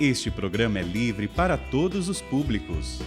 Este programa é livre para todos os públicos.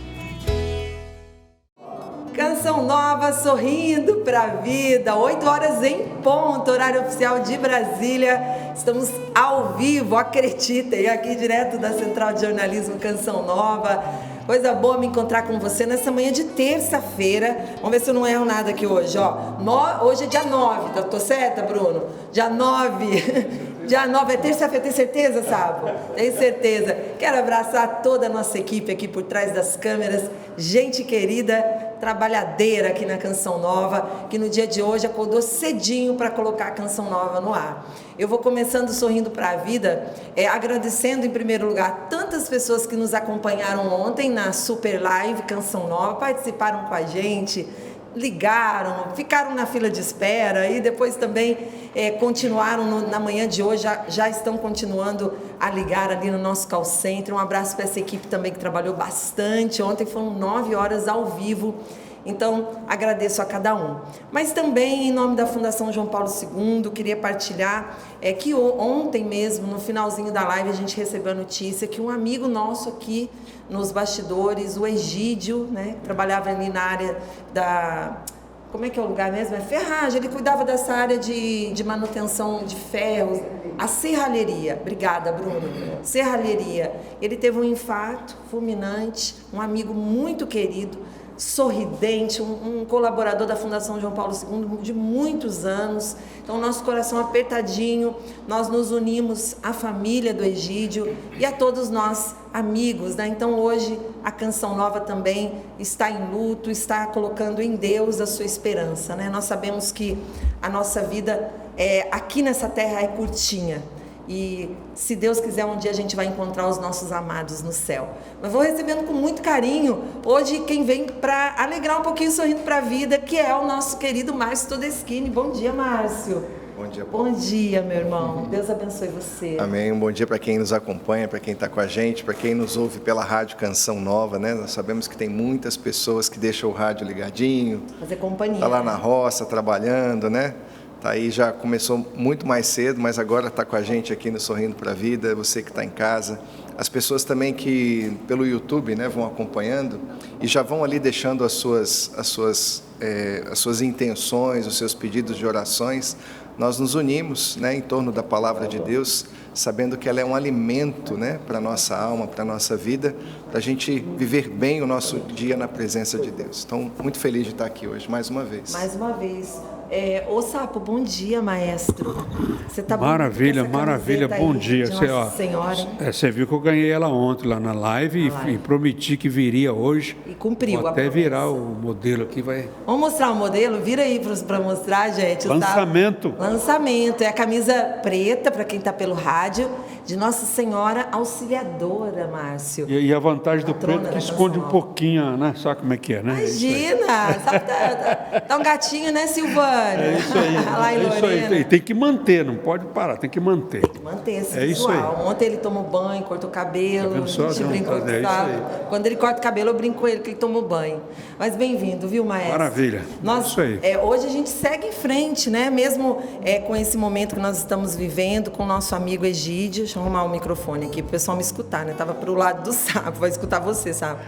Canção Nova, sorrindo pra vida, 8 horas em ponto, horário oficial de Brasília. Estamos ao vivo, acreditem, aqui direto da Central de Jornalismo Canção Nova. Coisa boa me encontrar com você nessa manhã de terça-feira. Vamos ver se eu não erro nada aqui hoje, ó. Hoje é dia 9, tô certa, Bruno? Dia 9. Dia 9 é terça-feira, tem certeza, Sabo? Tenho certeza. Quero abraçar toda a nossa equipe aqui por trás das câmeras. Gente querida, trabalhadeira aqui na Canção Nova, que no dia de hoje acordou cedinho para colocar a Canção Nova no ar. Eu vou começando sorrindo para a vida, agradecendo em primeiro lugar tantas pessoas que nos acompanharam ontem na Super Live Canção Nova, participaram com a gente, ligaram, ficaram na fila de espera e depois também continuaram na manhã de hoje, já estão continuando a ligar ali no nosso call center. Um abraço para essa equipe também que trabalhou bastante. Ontem foram 9 horas ao vivo, então agradeço a cada um. Mas também em nome da Fundação João Paulo II, queria partilhar que ontem mesmo, no finalzinho da live, a gente recebeu a notícia que um amigo nosso aqui nos bastidores, o Egídio, né, que trabalhava ali na área da... Como é que é o lugar mesmo? É ferragem. Ele cuidava dessa área de manutenção de ferros, a serralheria. Obrigada, Bruno. Serralheria. Ele teve um infarto fulminante, um amigo muito querido, sorridente, um colaborador da Fundação João Paulo II de muitos anos. Então, nosso coração apertadinho, nós nos unimos à família do Egídio e a todos nós amigos, né? Então, hoje, a Canção Nova também está em luto, está colocando em Deus a sua esperança, né? Nós sabemos que a nossa vida aqui nessa terra é curtinha. E se Deus quiser, um dia a gente vai encontrar os nossos amados no céu. Mas vou recebendo com muito carinho hoje quem vem para alegrar um pouquinho sorrindo para a vida, que é o nosso querido Márcio Todeschini. Bom dia, Márcio. Bom dia, Paulo. Bom dia, meu irmão. Deus abençoe você. Amém. Um bom dia para quem nos acompanha, para quem está com a gente, para quem nos ouve pela rádio Canção Nova, né? Nós sabemos que tem muitas pessoas que deixam o rádio ligadinho. Fazer companhia. Está lá na roça, trabalhando, né? Tá aí, já começou muito mais cedo, mas agora está com a gente aqui no Sorrindo para a Vida, você que está em casa. As pessoas também que pelo YouTube, né, vão acompanhando e já vão ali deixando as suas intenções, os seus pedidos de orações. Nós nos unimos, né, em torno da Palavra de Deus, sabendo que ela é um alimento, né, para a nossa alma, para a nossa vida, para a gente viver bem o nosso dia na presença de Deus. Então, muito feliz de estar aqui hoje, mais uma vez. Mais uma vez. Ô Sapo, bom dia, maestro. Você tá maravilha, maravilha, bom dia. Nossa Senhora. Você viu que eu ganhei ela ontem lá na live, e prometi que viria hoje. E cumpriu. Vou até virar o modelo aqui, vai. Vamos mostrar o modelo? Vira aí para mostrar, gente. Lançamento. Lançamento. É a camisa preta, para quem está pelo rádio, de Nossa Senhora Auxiliadora, Márcio. E a vantagem do preto é que esconde um pouquinho, né? Sabe como é que é, né? Imagina! Tá um gatinho, né, Silvana? É isso aí. Lá em isso aí. Tem que manter, não pode parar, tem que manter. Tem que manter esse visual. Ontem ele tomou banho, cortou o cabelo, a gente brincou com o Quando ele corta o cabelo, eu brinco com ele que ele tomou banho. Mas bem-vindo, viu, maestro? Maravilha. Isso aí. Hoje a gente segue em frente, né? Mesmo com esse momento que nós estamos vivendo, com o nosso amigo Egídio. Deixa eu arrumar o microfone aqui para o pessoal me escutar, né? Tava pro lado do Sapo, vai escutar você, Sapo.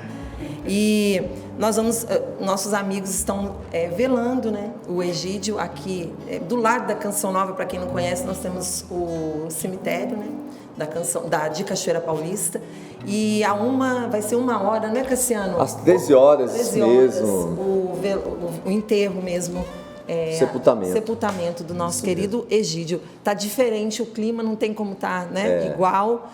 E nossos amigos estão velando, né, o Egídio aqui do lado da Canção Nova. Para quem não conhece, nós temos o cemitério, né, de Cachoeira Paulista, e vai ser 1h, não é, Cassiano? Às 13 horas, 13 mesmo. O enterro mesmo. Sepultamento do nosso querido Egídio. Tá diferente o clima, não tem como tá, né, igual.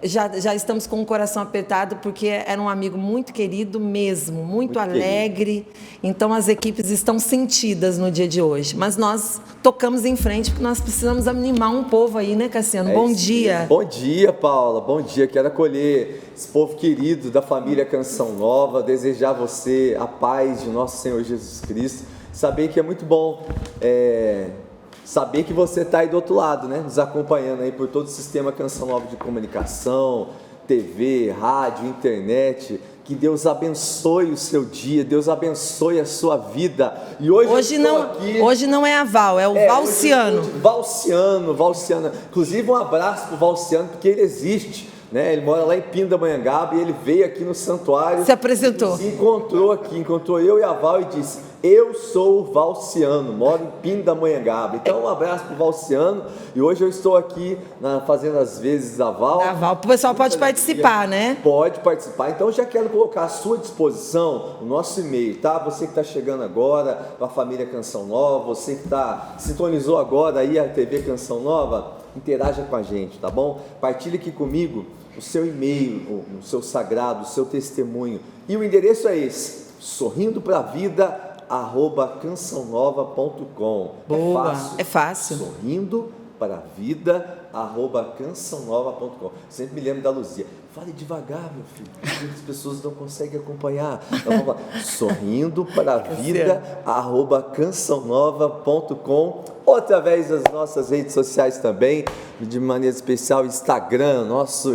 Já estamos com o coração apertado, porque era um amigo muito querido mesmo, muito alegre. Então as equipes estão sentidas no dia de hoje. Mas nós tocamos em frente, porque nós precisamos animar um povo aí, né, Cassiano? Bom dia. Bom dia, Paula. Bom dia. Quero acolher esse povo querido da família Canção Nova, desejar a você a paz de nosso Senhor Jesus Cristo. Saber que é muito bom saber que você está aí do outro lado, né? Nos acompanhando aí por todo o sistema Canção Nova de comunicação, TV, rádio, internet. Que Deus abençoe o seu dia, Deus abençoe a sua vida. E hoje não é a Val, é o Valciano. Valciano. Inclusive um abraço pro Valciano, porque ele existe né? Ele mora lá em Pindamonhangaba e ele veio aqui no santuário. Se apresentou. Se encontrou aqui, encontrou eu e a Val e disse: eu sou o Valciano, moro em Pindamonhangaba. Então um abraço pro Valciano, e hoje eu estou aqui fazendo as vezes da Val. A Val, o pessoal pode participar, né? Pode participar. Então já quero colocar à sua disposição o nosso e-mail, tá? Você que está chegando agora para a família Canção Nova, você que sintonizou agora aí a TV Canção Nova, interaja com a gente, tá bom? Partilhe aqui comigo o seu e-mail, o seu sagrado, o seu testemunho. E o endereço é esse: sorrindopravida@cançãonova.com. Boa, é fácil. sorrindopravida@cançãonova.com. Sempre me lembro da Luzia. Fale devagar, meu filho, porque as pessoas não conseguem acompanhar. Então vamos lá. sorrindopravida@cançãonova.com, ou através das nossas redes sociais também, de maneira especial Instagram, nosso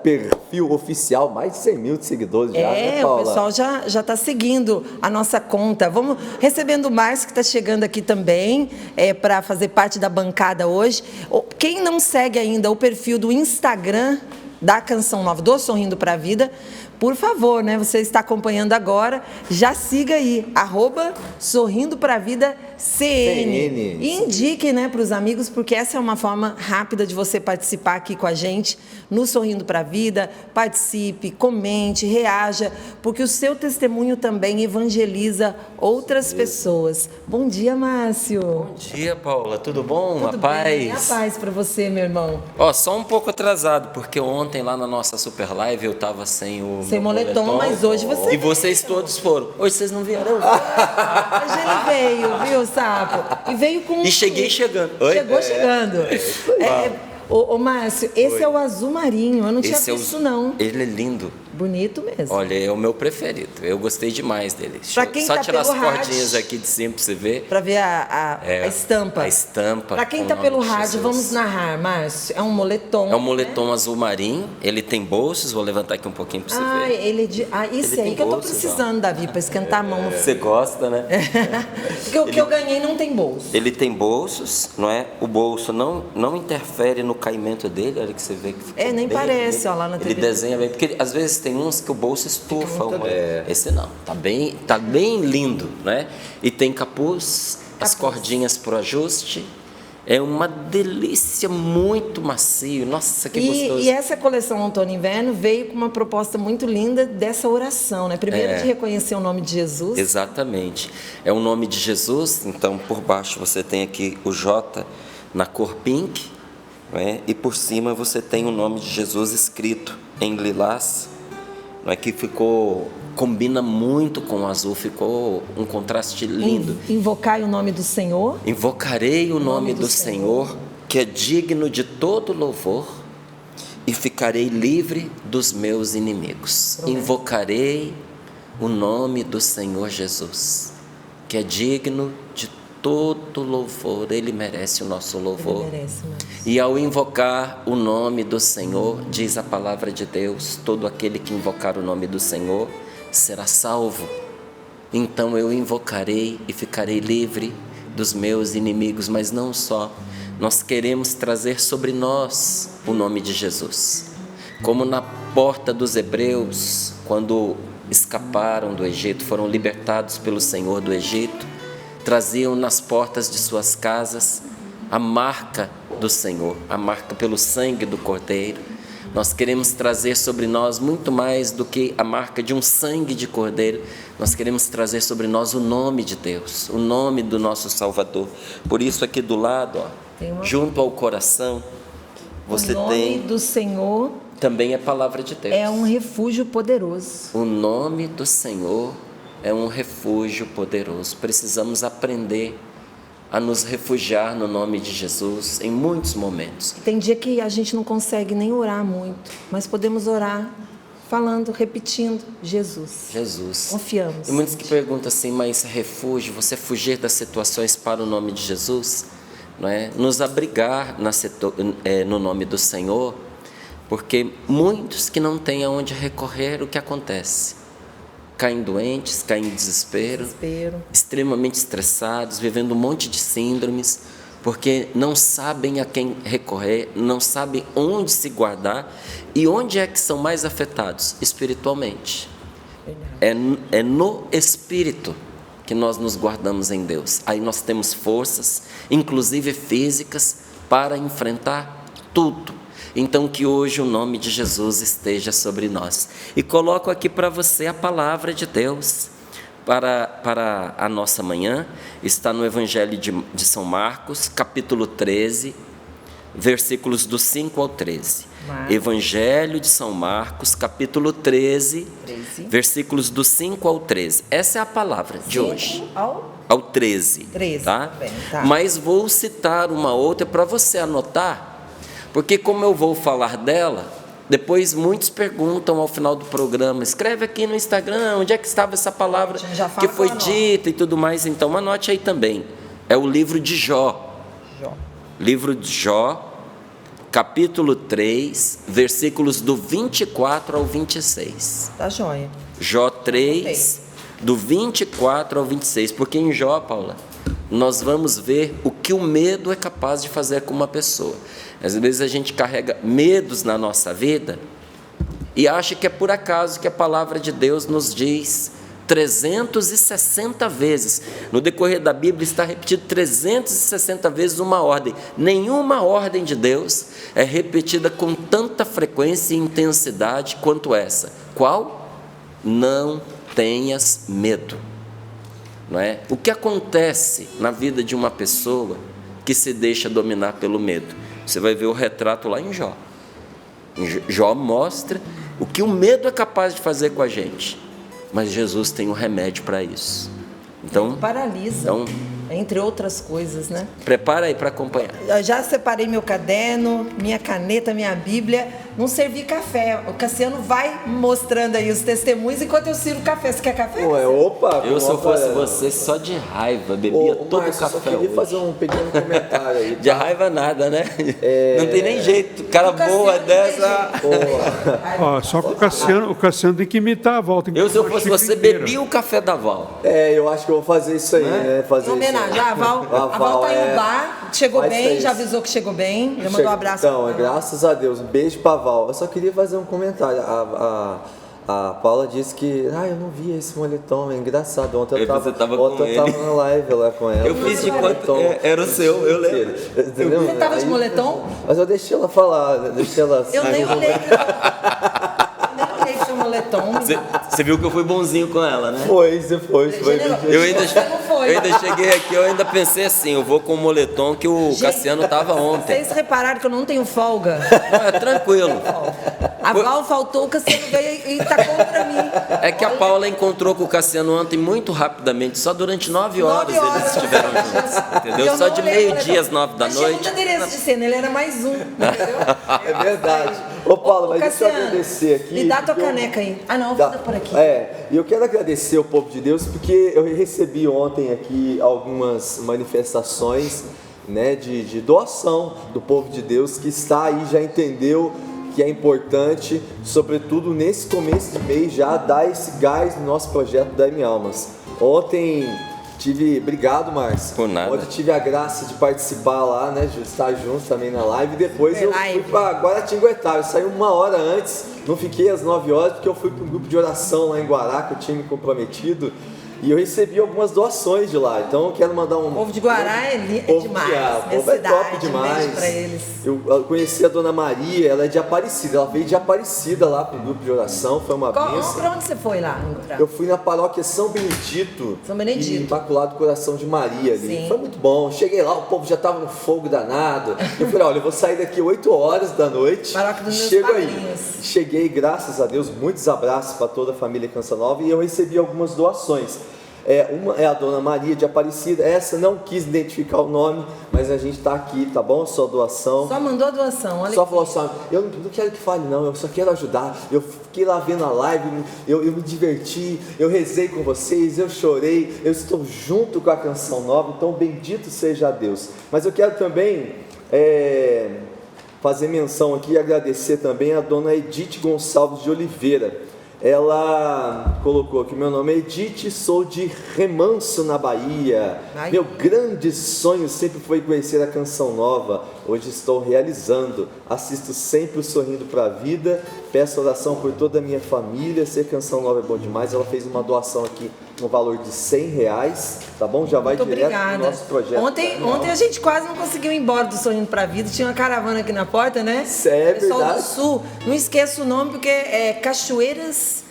perfil oficial, mais de 100 mil seguidores já, né, Paula? O pessoal já está seguindo a nossa conta. Vamos recebendo o Márcio, que está chegando aqui também, para fazer parte da bancada hoje. Quem não segue ainda o perfil do Instagram da Canção Nova, do Sorrindo para a Vida, por favor, né? Você está acompanhando agora, já siga aí, @Sorrindo para a Vida CN. E indique, né, para os amigos, porque essa é uma forma rápida de você participar aqui com a gente no Sorrindo para a Vida. Participe, comente, reaja, porque o seu testemunho também evangeliza outras pessoas. Bom dia, Márcio. Bom dia, Paula. Tudo bom? Tudo a paz? bem? A paz para você, meu irmão. Só um pouco atrasado, porque ontem lá na nossa super live eu tava sem o Sem moletom, mas hoje você... E vocês todos foram. Hoje vocês não vieram. Hoje ele veio, viu, Sapo? E veio com... E cheguei chegando. Chegou chegando. Ô, Márcio, esse é o azul marinho. Eu não tinha visto, não. Ele é lindo. Bonito mesmo. Olha, é o meu preferido. Eu gostei demais dele. Pra quem só tá tirar as pelo cordinhas rádio, aqui de cima pra você ver. Pra ver a estampa. A estampa. Pra quem tá pelo rádio, vamos narrar, Márcio. É um moletom. É um moletom azul marinho. Ele tem bolsos. Vou levantar aqui um pouquinho pra você ver. Ele é de... esse aí que eu tô precisando, Davi, pra esquentar a mão. Você gosta, né? Porque o que eu ganhei não tem bolso. Ele tem bolsos, não é? O bolso não interfere no caimento dele. Olha que você vê que fica nem bem, parece, ó, lá na TV. Ele desenha bem, porque às vezes tem uns que o bolso estufa. Esse não, tá bem lindo, né? E tem capuz, as cordinhas pro ajuste. É uma delícia, muito macio. Nossa, que gostoso. E essa coleção Outono e Inverno veio com uma proposta muito linda dessa oração, né? Primeiro de reconhecer o nome de Jesus. Exatamente. É o nome de Jesus, então por baixo você tem aqui o J na cor pink, né? E por cima você tem o nome de Jesus escrito em lilás, não é, que combina muito com o azul, ficou um contraste lindo. Invocai o nome do Senhor. Invocarei o nome do Senhor, que é digno de todo louvor, e ficarei livre dos meus inimigos. Invocarei o nome do Senhor Jesus, que é digno de todo louvor. Ele merece o nosso louvor. Ele merece, e ao invocar o nome do Senhor, diz a palavra de Deus, todo aquele que invocar o nome do Senhor será salvo. Então eu invocarei e ficarei livre dos meus inimigos. Mas não só, nós queremos trazer sobre nós o nome de Jesus, como na porta dos hebreus, quando escaparam do Egito, foram libertados pelo Senhor do Egito, traziam nas portas de suas casas a marca do Senhor, a marca pelo sangue do Cordeiro. Nós queremos trazer sobre nós muito mais do que a marca de um sangue de Cordeiro. Nós queremos trazer sobre nós o nome de Deus, o nome do nosso Salvador. Por isso aqui do lado, junto ao coração, você tem... O nome do Senhor também é palavra de Deus. É um refúgio poderoso. O nome do Senhor é um refúgio poderoso. Precisamos aprender a nos refugiar no nome de Jesus em muitos momentos. Tem dia que a gente não consegue nem orar muito, mas podemos orar falando, repetindo, Jesus. Jesus. Confiamos. E muitos que perguntam assim, mas refúgio, você fugir das situações para o nome de Jesus, não é? Nos abrigar no nome do Senhor, porque muitos que não têm aonde recorrer, o que acontece? Caem doentes, caem em desespero, extremamente estressados, vivendo um monte de síndromes, porque não sabem a quem recorrer, não sabem onde se guardar. E onde é que são mais afetados? Espiritualmente. É no Espírito que nós nos guardamos em Deus. Aí nós temos forças, inclusive físicas, para enfrentar tudo. Então que hoje o nome de Jesus esteja sobre nós. E coloco aqui para você a palavra de Deus para a nossa manhã. Está no Evangelho de São Marcos, capítulo 13, versículos do 5 ao 13. Evangelho de São Marcos, capítulo 13, versículos do 5 ao 13. Essa é a palavra de hoje. Ao 13. Tá? Tá. Mas vou citar uma outra para você anotar, porque como eu vou falar dela, depois muitos perguntam ao final do programa, escreve aqui no Instagram, onde é que estava essa palavra que foi dita e tudo mais. Então anote aí também. É o livro de Jó. Livro de Jó, capítulo 3, versículos do 24 ao 26. Tá joia. Jó 3, do 24 ao 26. Porque em Jó, Paula, nós vamos ver o que o medo é capaz de fazer com uma pessoa. Às vezes a gente carrega medos na nossa vida e acha que é por acaso que a palavra de Deus nos diz 360 vezes. No decorrer da Bíblia está repetido 360 vezes uma ordem. Nenhuma ordem de Deus é repetida com tanta frequência e intensidade quanto essa. Qual? Não tenhas medo. Não é? O que acontece na vida de uma pessoa que se deixa dominar pelo medo? Você vai ver o retrato lá em Jó. Jó mostra o que o medo é capaz de fazer com a gente. Mas Jesus tem um remédio para isso. Então, paralisa, entre outras coisas, né? Prepara aí para acompanhar. Eu já separei meu caderno, minha caneta, minha Bíblia. Não servi café. O Cassiano vai mostrando aí os testemunhos enquanto eu sirvo café. Você quer café? Ué, opa! Eu, se eu fosse você, só de raiva, bebia todo o café. Eu só queria fazer um pequeno comentário aí. Tá? De raiva nada, né? Não tem nem jeito. Cara boa dessa. Ó, só que o Cassiano tem que imitar a volta. Eu, se eu fosse você, bebia o café da Val. Eu acho que eu vou fazer isso aí, né? Fazer em homenagem. A Val tá aí no bar, chegou bem, já avisou que chegou bem. Já mandou um abraço. Então, graças a Deus. Um beijo pra Val. Eu só queria fazer um comentário. A Paula disse que eu não vi esse moletom, é engraçado. Ontem eu tava na live lá com ela. Eu fiz de quanto era o seu, eu lembro. Você tava de moletom? Mas eu deixei ela falar, Eu nem olhei seu moletom. Você viu que eu fui bonzinho com ela, né? Foi. Eu ainda cheguei aqui, eu ainda pensei assim, eu vou com o moletom que o Cassiano tava ontem. Vocês repararam que eu não tenho folga? Não, é tranquilo. A Val faltou, o Cassiano veio e tá contra mim. É que a Paula encontrou com o Cassiano ontem muito rapidamente, só durante 9 horas eles estiveram juntos, entendeu? Só de meio-dia às 9 da noite. Tinha muita de cena, ele era mais um, entendeu? É verdade. Ô Paulo, mas deixa eu agradecer aqui. Me dá tua caneca aí. Não, vou dar por aqui. E eu quero agradecer ao povo de Deus, porque eu recebi ontem aqui algumas manifestações, né, de doação do povo de Deus, que está aí, já entendeu que é importante, sobretudo nesse começo de mês, já dar esse gás no nosso projeto da M Almas. Ontem obrigado, Márcio. Por nada. Ontem tive a graça de participar lá, né, de estar junto também na live. Depois eu fui para Guaratinguetá. Eu saí 1 hora antes, não fiquei às 9 horas, porque eu fui para um grupo de oração lá em Guará, que eu tinha me comprometido. E eu recebi algumas doações de lá, então eu quero mandar um... O povo de Guará é demais, o povo é top demais. Pra eles. Eu conheci a Dona Maria, ela é de Aparecida, ela veio de Aparecida lá pro grupo de oração, foi uma bênção. Pra onde você foi lá em Guará? Eu fui na paróquia São Benedito. E Imaculado Coração de Maria ali. Sim. Foi muito bom, cheguei lá, o povo já tava no fogo danado. Eu falei, olha, eu vou sair daqui 8 horas da noite. Paróquia dos meus Chego padrinhos. aí. Cheguei, graças a Deus, muitos abraços para toda a família Canção Nova, e eu recebi algumas doações. Uma é a Dona Maria de Aparecida, essa não quis identificar o nome, mas a gente está aqui, tá bom? Só doação. Só mandou a doação, olha. Só falou assim, eu não quero que fale não, eu só quero ajudar. Eu fiquei lá vendo a live, eu me diverti, eu rezei com vocês, eu chorei, eu estou junto com a Canção Nova, então bendito seja Deus. Mas eu quero também fazer menção aqui e agradecer também a Dona Edith Gonçalves de Oliveira. Ela colocou aqui: meu nome é Edith, sou de Remanso, na Bahia. Ai. Meu grande sonho sempre foi conhecer a Canção Nova. Hoje estou realizando. Assisto sempre o Sorrindo para a Vida. Peço oração por toda a minha família. Ser Canção Nova é bom demais. Ela fez uma doação aqui no valor de R$100, tá bom? Já vai Muito direto obrigada. no nosso projeto. Ontem a gente quase não conseguiu ir embora do Sorrindo pra Vida. Tinha uma caravana aqui na porta, né? É Pessoal verdade. do Sul. Não esqueço o nome porque é Cachoeiras.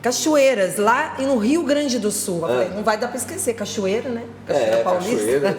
Cachoeiras, lá no Rio Grande do Sul. Eu falei, não vai dar para esquecer, Cachoeira, né? Cachoeira Paulista. Cachoeira.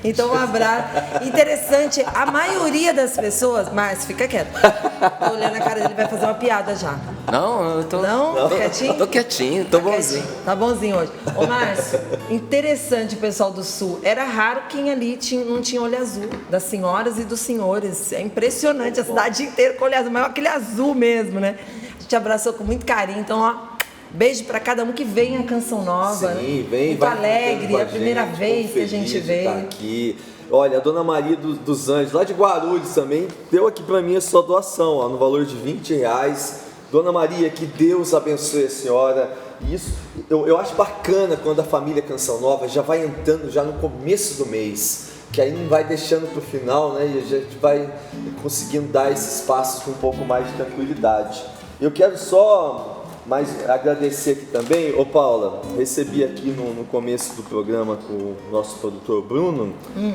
Então, um abraço. Interessante, a maioria das pessoas... Mas fica quieto. Tô olhando a cara dele, vai fazer uma piada já. Não, eu tô... Não? Quietinho? Tô quietinho, tô bonzinho. Tá bonzinho hoje. Ô, Márcio, interessante o pessoal do Sul. Era raro quem ali não tinha olho azul, das senhoras e dos senhores. É impressionante, a cidade inteira com olho azul, mas aquele azul mesmo, né? A gente abraçou com muito carinho, então, ó, beijo pra cada um que vem a Canção Nova. Sim, vem, muito vai alegre, com a primeira gente, vez que a feliz gente de veio. estar aqui. Olha, a Dona Maria dos Anjos, lá de Guarulhos também, deu aqui pra mim a sua doação, ó, no valor de R$20. Dona Maria, que Deus abençoe a senhora. Isso, eu acho bacana quando a família Canção Nova já vai entrando já no começo do mês, que aí não vai deixando para o final, né? E a gente vai conseguindo dar esses passos com um pouco mais de tranquilidade. Eu quero só mais agradecer aqui também, ô Paula, recebi aqui no começo do programa com o nosso produtor Bruno,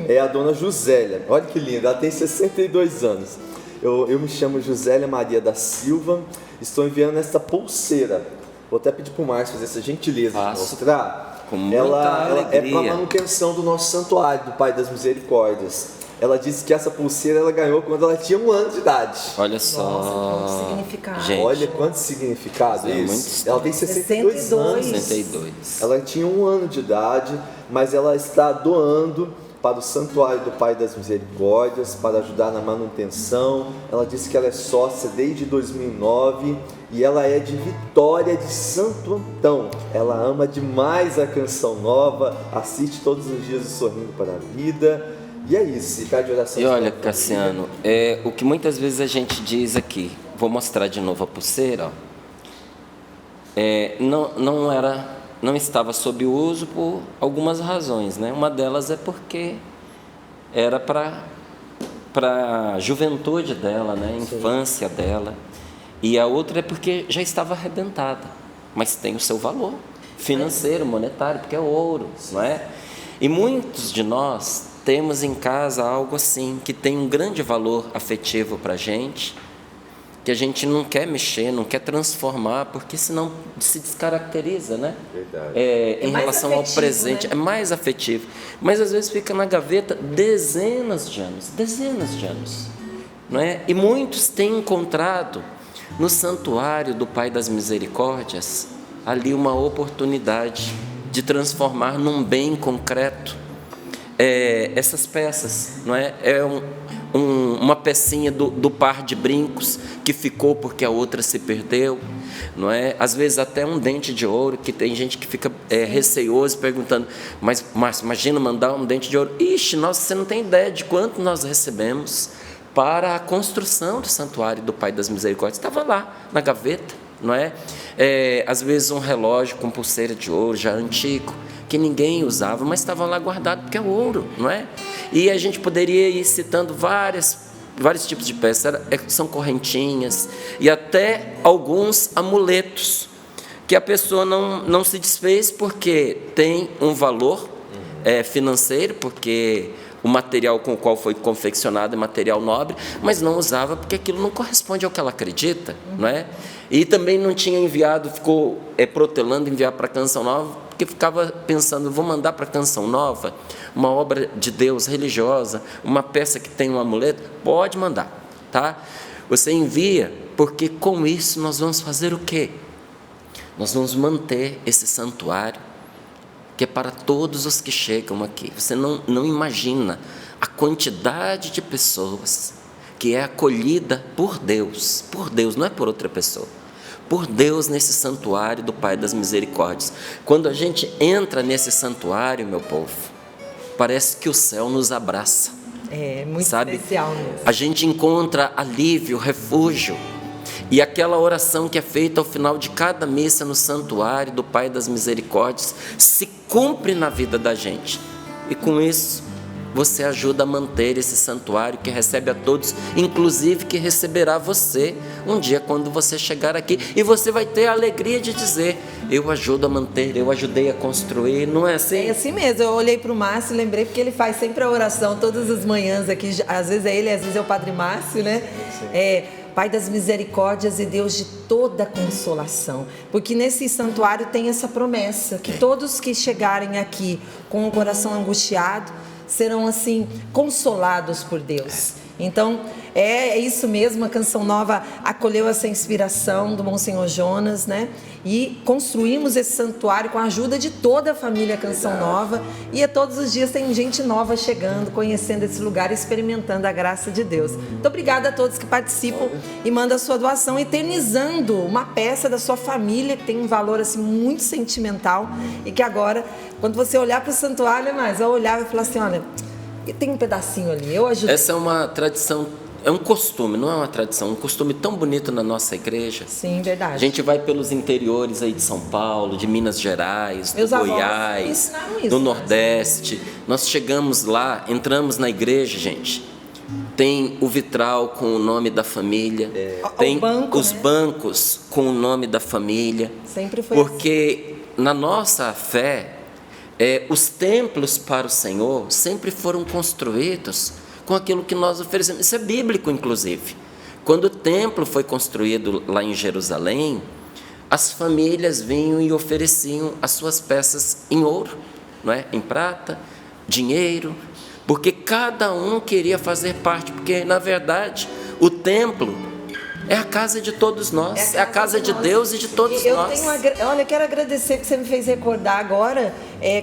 é a dona Josélia. Olha que linda, ela tem 62 anos. Eu me chamo Josélia Maria da Silva, estou enviando essa pulseira. Vou até pedir para o Márcio fazer essa gentileza de mostrar. Com muita ela é alegria. para manutenção do nosso santuário, do Pai das Misericórdias. Ela disse que essa pulseira ela ganhou quando ela tinha 1 ano de idade. Olha só. Nossa, quanto significado. Gente, Olha quanto significado é muito isso. história. Ela tem 62 anos. 62. Ela tinha 1 ano de idade, mas ela está doando para o Santuário do Pai das Misericórdias, para ajudar na manutenção. Ela disse que ela é sócia desde 2009 e ela é de Vitória de Santo Antão. Ela ama demais a Canção Nova, assiste todos os dias o Sorrindo para a Vida. E é isso, e pede oração. E olha, Cassiano, o que muitas vezes a gente diz aqui, vou mostrar de novo a pulseira, ó. Não estava sob uso por algumas razões, né? Uma delas é porque era para a juventude dela, né? A infância dela. E a outra é porque já estava arrebentada, mas tem o seu valor financeiro, monetário, porque é ouro, não é? E muitos de nós temos em casa algo assim, que tem um grande valor afetivo para a gente, que a gente não quer mexer, não quer transformar, porque senão se descaracteriza, né? Verdade. Em relação ao presente, né? É mais afetivo. Mas às vezes fica na gaveta dezenas de anos, não é? E muitos têm encontrado no santuário do Pai das Misericórdias ali uma oportunidade de transformar num bem concreto essas peças, não é? Uma pecinha do par de brincos que ficou porque a outra se perdeu, não é? Às vezes até um dente de ouro, que tem gente que fica receoso perguntando, mas Márcio, imagina mandar um dente de ouro. Ixi, nossa, você não tem ideia de quanto nós recebemos para a construção do santuário do Pai das Misericórdias. Estava lá na gaveta, não é? Às vezes um relógio com pulseira de ouro já antigo, que ninguém usava, mas estava lá guardado porque é ouro, não é? E a gente poderia ir citando vários tipos de peças, são correntinhas e até alguns amuletos que a pessoa não se desfez porque tem um valor financeiro, porque o material com o qual foi confeccionado é material nobre, mas não usava porque aquilo não corresponde ao que ela acredita, não é? E também não tinha enviado, ficou protelando enviar para a Canção Nova, porque ficava pensando, vou mandar para a Canção Nova uma obra de Deus religiosa, uma peça que tem um amuleto, pode mandar, tá? Você envia, porque com isso nós vamos fazer o quê? Nós vamos manter esse santuário, que é para todos os que chegam aqui. Você não imagina a quantidade de pessoas que é acolhida por Deus, não é por outra pessoa, por Deus nesse santuário do Pai das Misericórdias. Quando a gente entra nesse santuário, meu povo, parece que o céu nos abraça. É muito sabe? especial mesmo. A gente encontra alívio, refúgio. E aquela oração que é feita ao final de cada missa no santuário do Pai das Misericórdias se cumpre na vida da gente. E com isso, você ajuda a manter esse santuário que recebe a todos, inclusive que receberá você um dia quando você chegar aqui. E você vai ter a alegria de dizer: eu ajudo a manter, eu ajudei a construir. Não é assim? É assim mesmo. Eu olhei para o Márcio e lembrei, porque ele faz sempre a oração todas as manhãs aqui. Às vezes é ele, às vezes é o Padre Márcio, né? Pai das misericórdias e Deus de toda consolação. Porque nesse santuário tem essa promessa, que todos que chegarem aqui com o coração angustiado serão assim consolados por Deus. Então é isso mesmo, a Canção Nova acolheu essa inspiração do Monsenhor Jonas, né? E construímos esse santuário com a ajuda de toda a família Canção Nova, e todos os dias tem gente nova chegando, conhecendo esse lugar, experimentando a graça de Deus. Muito obrigada a todos que participam e mandam a sua doação, eternizando uma peça da sua família que tem um valor assim muito sentimental, e que agora, quando você olhar para o santuário, mas eu olhava e falar assim: olha, tem um pedacinho ali, eu ajudo. Essa é uma tradição, é um costume, não é uma tradição, um costume tão bonito na nossa igreja. Sim, verdade. A gente vai pelos interiores aí de São Paulo, de Minas Gerais, Meus do avós Goiás, ensinaram isso, do Nordeste. Nós chegamos lá, entramos na igreja, gente. Tem o vitral com o nome da família, tem banco, os bancos com o nome da família. Sempre foi porque na nossa fé, os templos para o Senhor sempre foram construídos com aquilo que nós oferecemos. Isso é bíblico, inclusive. Quando o templo foi construído lá em Jerusalém, as famílias vinham e ofereciam as suas peças em ouro, não é? Em prata, dinheiro, porque cada um queria fazer parte, porque na verdade o templo é a casa de todos nós, é a casa de Deus e de todos nós. Olha, quero agradecer que você me fez recordar agora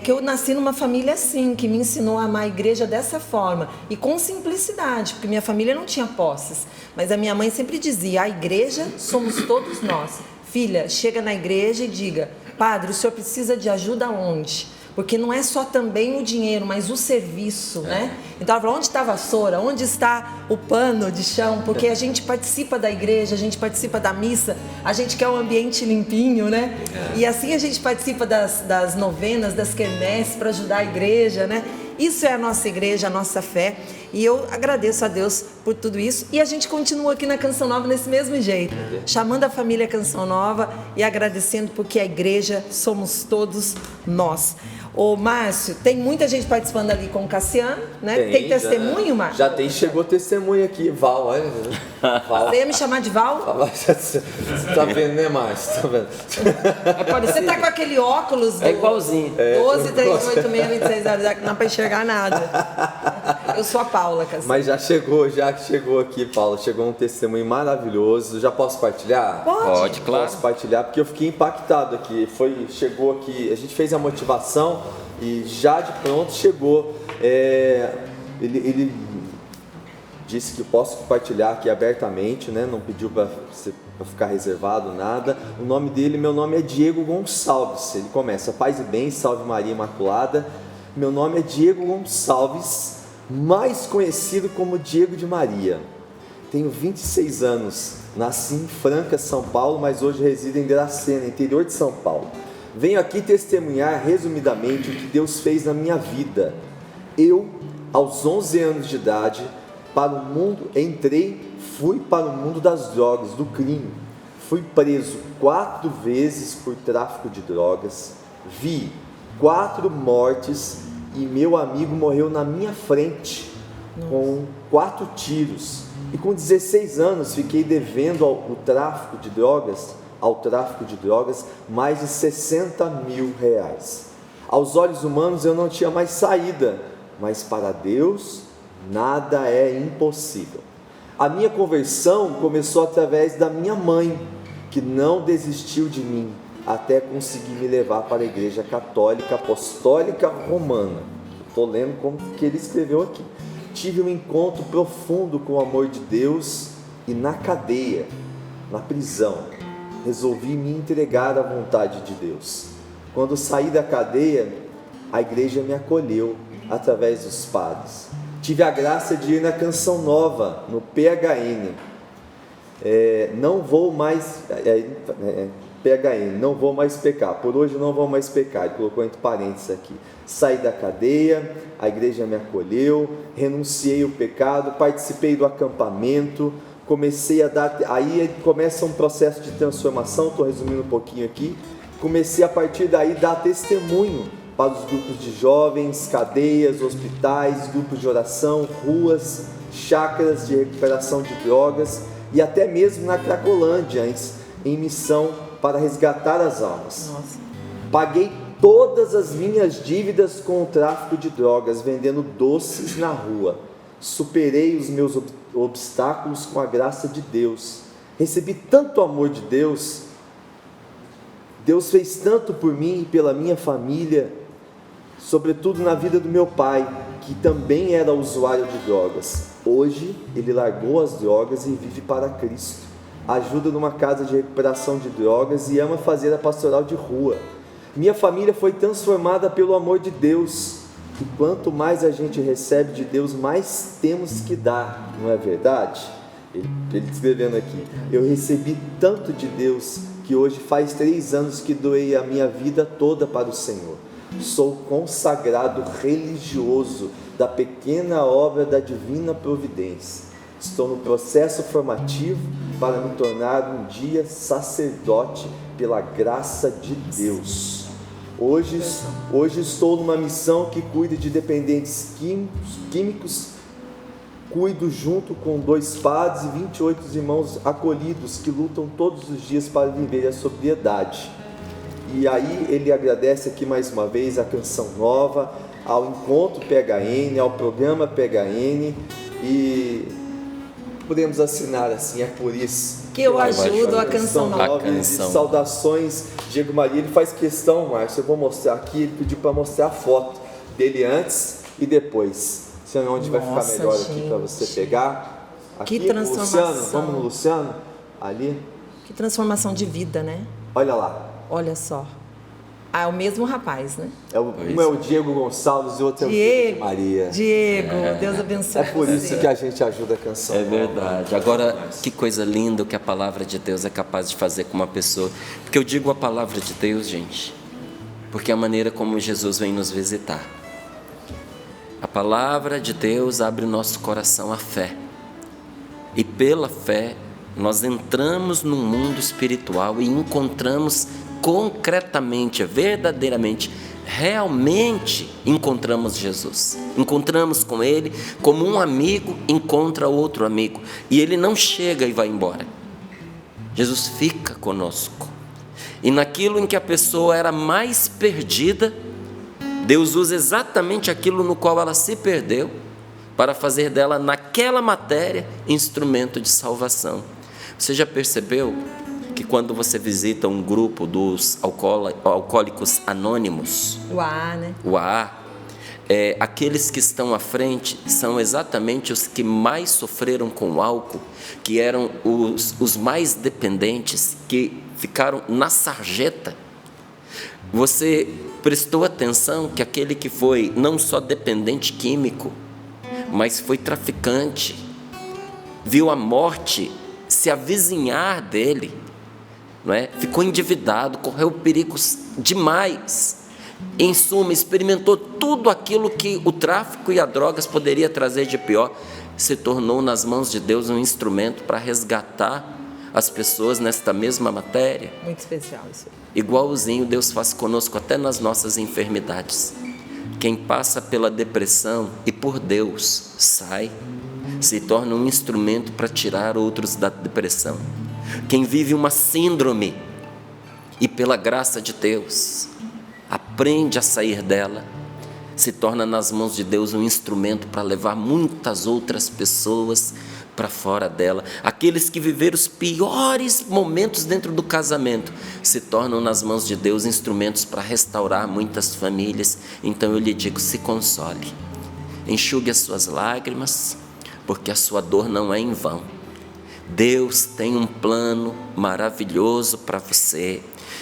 que eu nasci numa família assim, que me ensinou a amar a igreja dessa forma e com simplicidade, porque minha família não tinha posses, mas a minha mãe sempre dizia: a igreja somos todos nós. Filha, chega na igreja e diga: padre, o senhor precisa de ajuda onde? Porque não é só também o dinheiro, mas o serviço, né? Então ela falou: onde está a vassoura? Onde está o pano de chão? Porque a gente participa da igreja, a gente participa da missa, a gente quer um ambiente limpinho, né? E assim a gente participa das novenas, das quermesses para ajudar a igreja, né? Isso é a nossa igreja, a nossa fé. E eu agradeço a Deus por tudo isso. E a gente continua aqui na Canção Nova nesse mesmo jeito, chamando a família Canção Nova e agradecendo, porque a igreja somos todos nós. Ô Márcio, tem muita gente participando ali com o Cassiano, né? Tem testemunho, Márcio? Já tem, chegou testemunho aqui. Val, olha. Val. Você ia me chamar de Val? Você tá vendo, né, Márcio? Tá vendo? Você tá com aquele óculos do igualzinho. 12, 38, 6, 26 horas, que não dá pra enxergar nada. Eu sou a Paula, Cassiano. Mas já que chegou aqui, Paula, chegou um testemunho maravilhoso. Já posso partilhar? Pode, claro. Posso partilhar, porque eu fiquei impactado aqui. Chegou aqui, a gente fez a motivação e já de pronto chegou. Ele disse que eu posso compartilhar aqui abertamente, né? Não pediu para ficar reservado nada. O nome dele, meu nome é Diego Gonçalves. Ele começa: paz e bem, salve Maria Imaculada. Meu nome é Diego Gonçalves, mais conhecido como Diego de Maria. Tenho 26 anos, nasci em Franca, São Paulo, mas hoje resido em Dracena, interior de São Paulo. Venho aqui testemunhar resumidamente o que Deus fez na minha vida. Eu, aos 11 anos de idade, fui para o mundo das drogas, do crime. Fui preso 4 vezes por tráfico de drogas, vi 4 mortes e meu amigo morreu na minha frente com 4 tiros. E com 16 anos fiquei devendo ao tráfico de drogas mais de 60 mil reais. Aos olhos humanos eu não tinha mais saída, mas para Deus nada é impossível. A minha conversão começou através da minha mãe, que não desistiu de mim até conseguir me levar para a Igreja Católica Apostólica Romana. Estou lendo como que ele escreveu aqui. Tive um encontro profundo com o amor de Deus e na cadeia, na prisão, resolvi me entregar à vontade de Deus. Quando saí da cadeia, a igreja me acolheu através dos padres. Tive a graça de ir na Canção Nova, no PHN. Não vou mais, PHN, não vou mais pecar, por hoje não vou mais pecar, ele colocou entre parênteses aqui. Saí da cadeia, a igreja me acolheu, renunciei ao pecado, participei do acampamento, comecei a dar, aí começa um processo de transformação, estou resumindo um pouquinho aqui, comecei a partir daí a dar testemunho para os grupos de jovens, cadeias, hospitais, grupos de oração, ruas, chácaras de recuperação de drogas e até mesmo na Cracolândia, em missão para resgatar as almas. Nossa. Paguei todas as minhas dívidas com o tráfico de drogas, vendendo doces na rua. Superei os meus obstáculos com a graça de Deus. Recebi tanto amor de Deus. Deus fez tanto por mim e pela minha família, sobretudo na vida do meu pai, que também era usuário de drogas. Hoje, ele largou as drogas e vive para Cristo. Ajuda numa casa de recuperação de drogas e ama fazer a pastoral de rua. Minha família foi transformada pelo amor de Deus. E quanto mais a gente recebe de Deus, mais temos que dar, não é verdade? Ele escrevendo aqui, eu recebi tanto de Deus que hoje faz 3 anos que doei a minha vida toda para o Senhor. Sou consagrado religioso da pequena obra da divina providência. Estou no processo formativo para me tornar um dia sacerdote pela graça de Deus. Hoje estou numa missão que cuida de dependentes químicos. Cuido junto com 2 padres e 28 irmãos acolhidos que lutam todos os dias para viver a sobriedade. E aí ele agradece aqui mais uma vez a Canção Nova, ao Encontro PHN, ao programa PHN, e podemos assinar assim, é por isso que eu ajudo a Canção Nova. E saudações, Diego Maria. Ele faz questão, Márcio, eu vou mostrar aqui, ele pediu para mostrar a foto dele antes e depois. Onde vai ficar melhor, gente, aqui para você pegar. Aqui, que transformação. Luciano, vamos no Luciano? Ali. Que transformação de vida, né? Olha lá. Olha só. Ah, é o mesmo rapaz, né? Um é o Diego Gonçalves e o outro é o Diego Maria. Diego, Deus abençoe. É por isso que a gente ajuda a Canção. É verdade. Agora, que coisa linda o que a palavra de Deus é capaz de fazer com uma pessoa. Porque eu digo a palavra de Deus, gente, porque é a maneira como Jesus vem nos visitar. A palavra de Deus abre o nosso coração à fé. E pela fé, nós entramos no mundo espiritual e encontramos concretamente, verdadeiramente, realmente encontramos Jesus. Encontramos com Ele como um amigo encontra outro amigo. E Ele não chega e vai embora. Jesus fica conosco. E naquilo em que a pessoa era mais perdida, Deus usa exatamente aquilo no qual ela se perdeu para fazer dela, naquela matéria, instrumento de salvação. Você já percebeu que quando você visita um grupo dos alcoólicos anônimos, o AA, né? O AA, aqueles que estão à frente são exatamente os que mais sofreram com o álcool, que eram os mais dependentes, que ficaram na sarjeta. Você prestou atenção que aquele que foi não só dependente químico, mas foi traficante, viu a morte se avizinhar dele, não é? Ficou endividado, correu perigos demais. Em suma, experimentou tudo aquilo que o tráfico e as drogas poderia trazer de pior. Se tornou nas mãos de Deus um instrumento para resgatar as pessoas nesta mesma matéria. Muito especial isso. Igualzinho Deus faz conosco até nas nossas enfermidades. Quem passa pela depressão e por Deus sai, se torna um instrumento para tirar outros da depressão. Quem vive uma síndrome e pela graça de Deus aprende a sair dela, se torna nas mãos de Deus um instrumento para levar muitas outras pessoas para fora dela. Aqueles que viveram os piores momentos dentro do casamento se tornam nas mãos de Deus instrumentos para restaurar muitas famílias. Então eu lhe digo, se console, enxugue as suas lágrimas, porque a sua dor não é em vão. Deus tem um plano maravilhoso para você.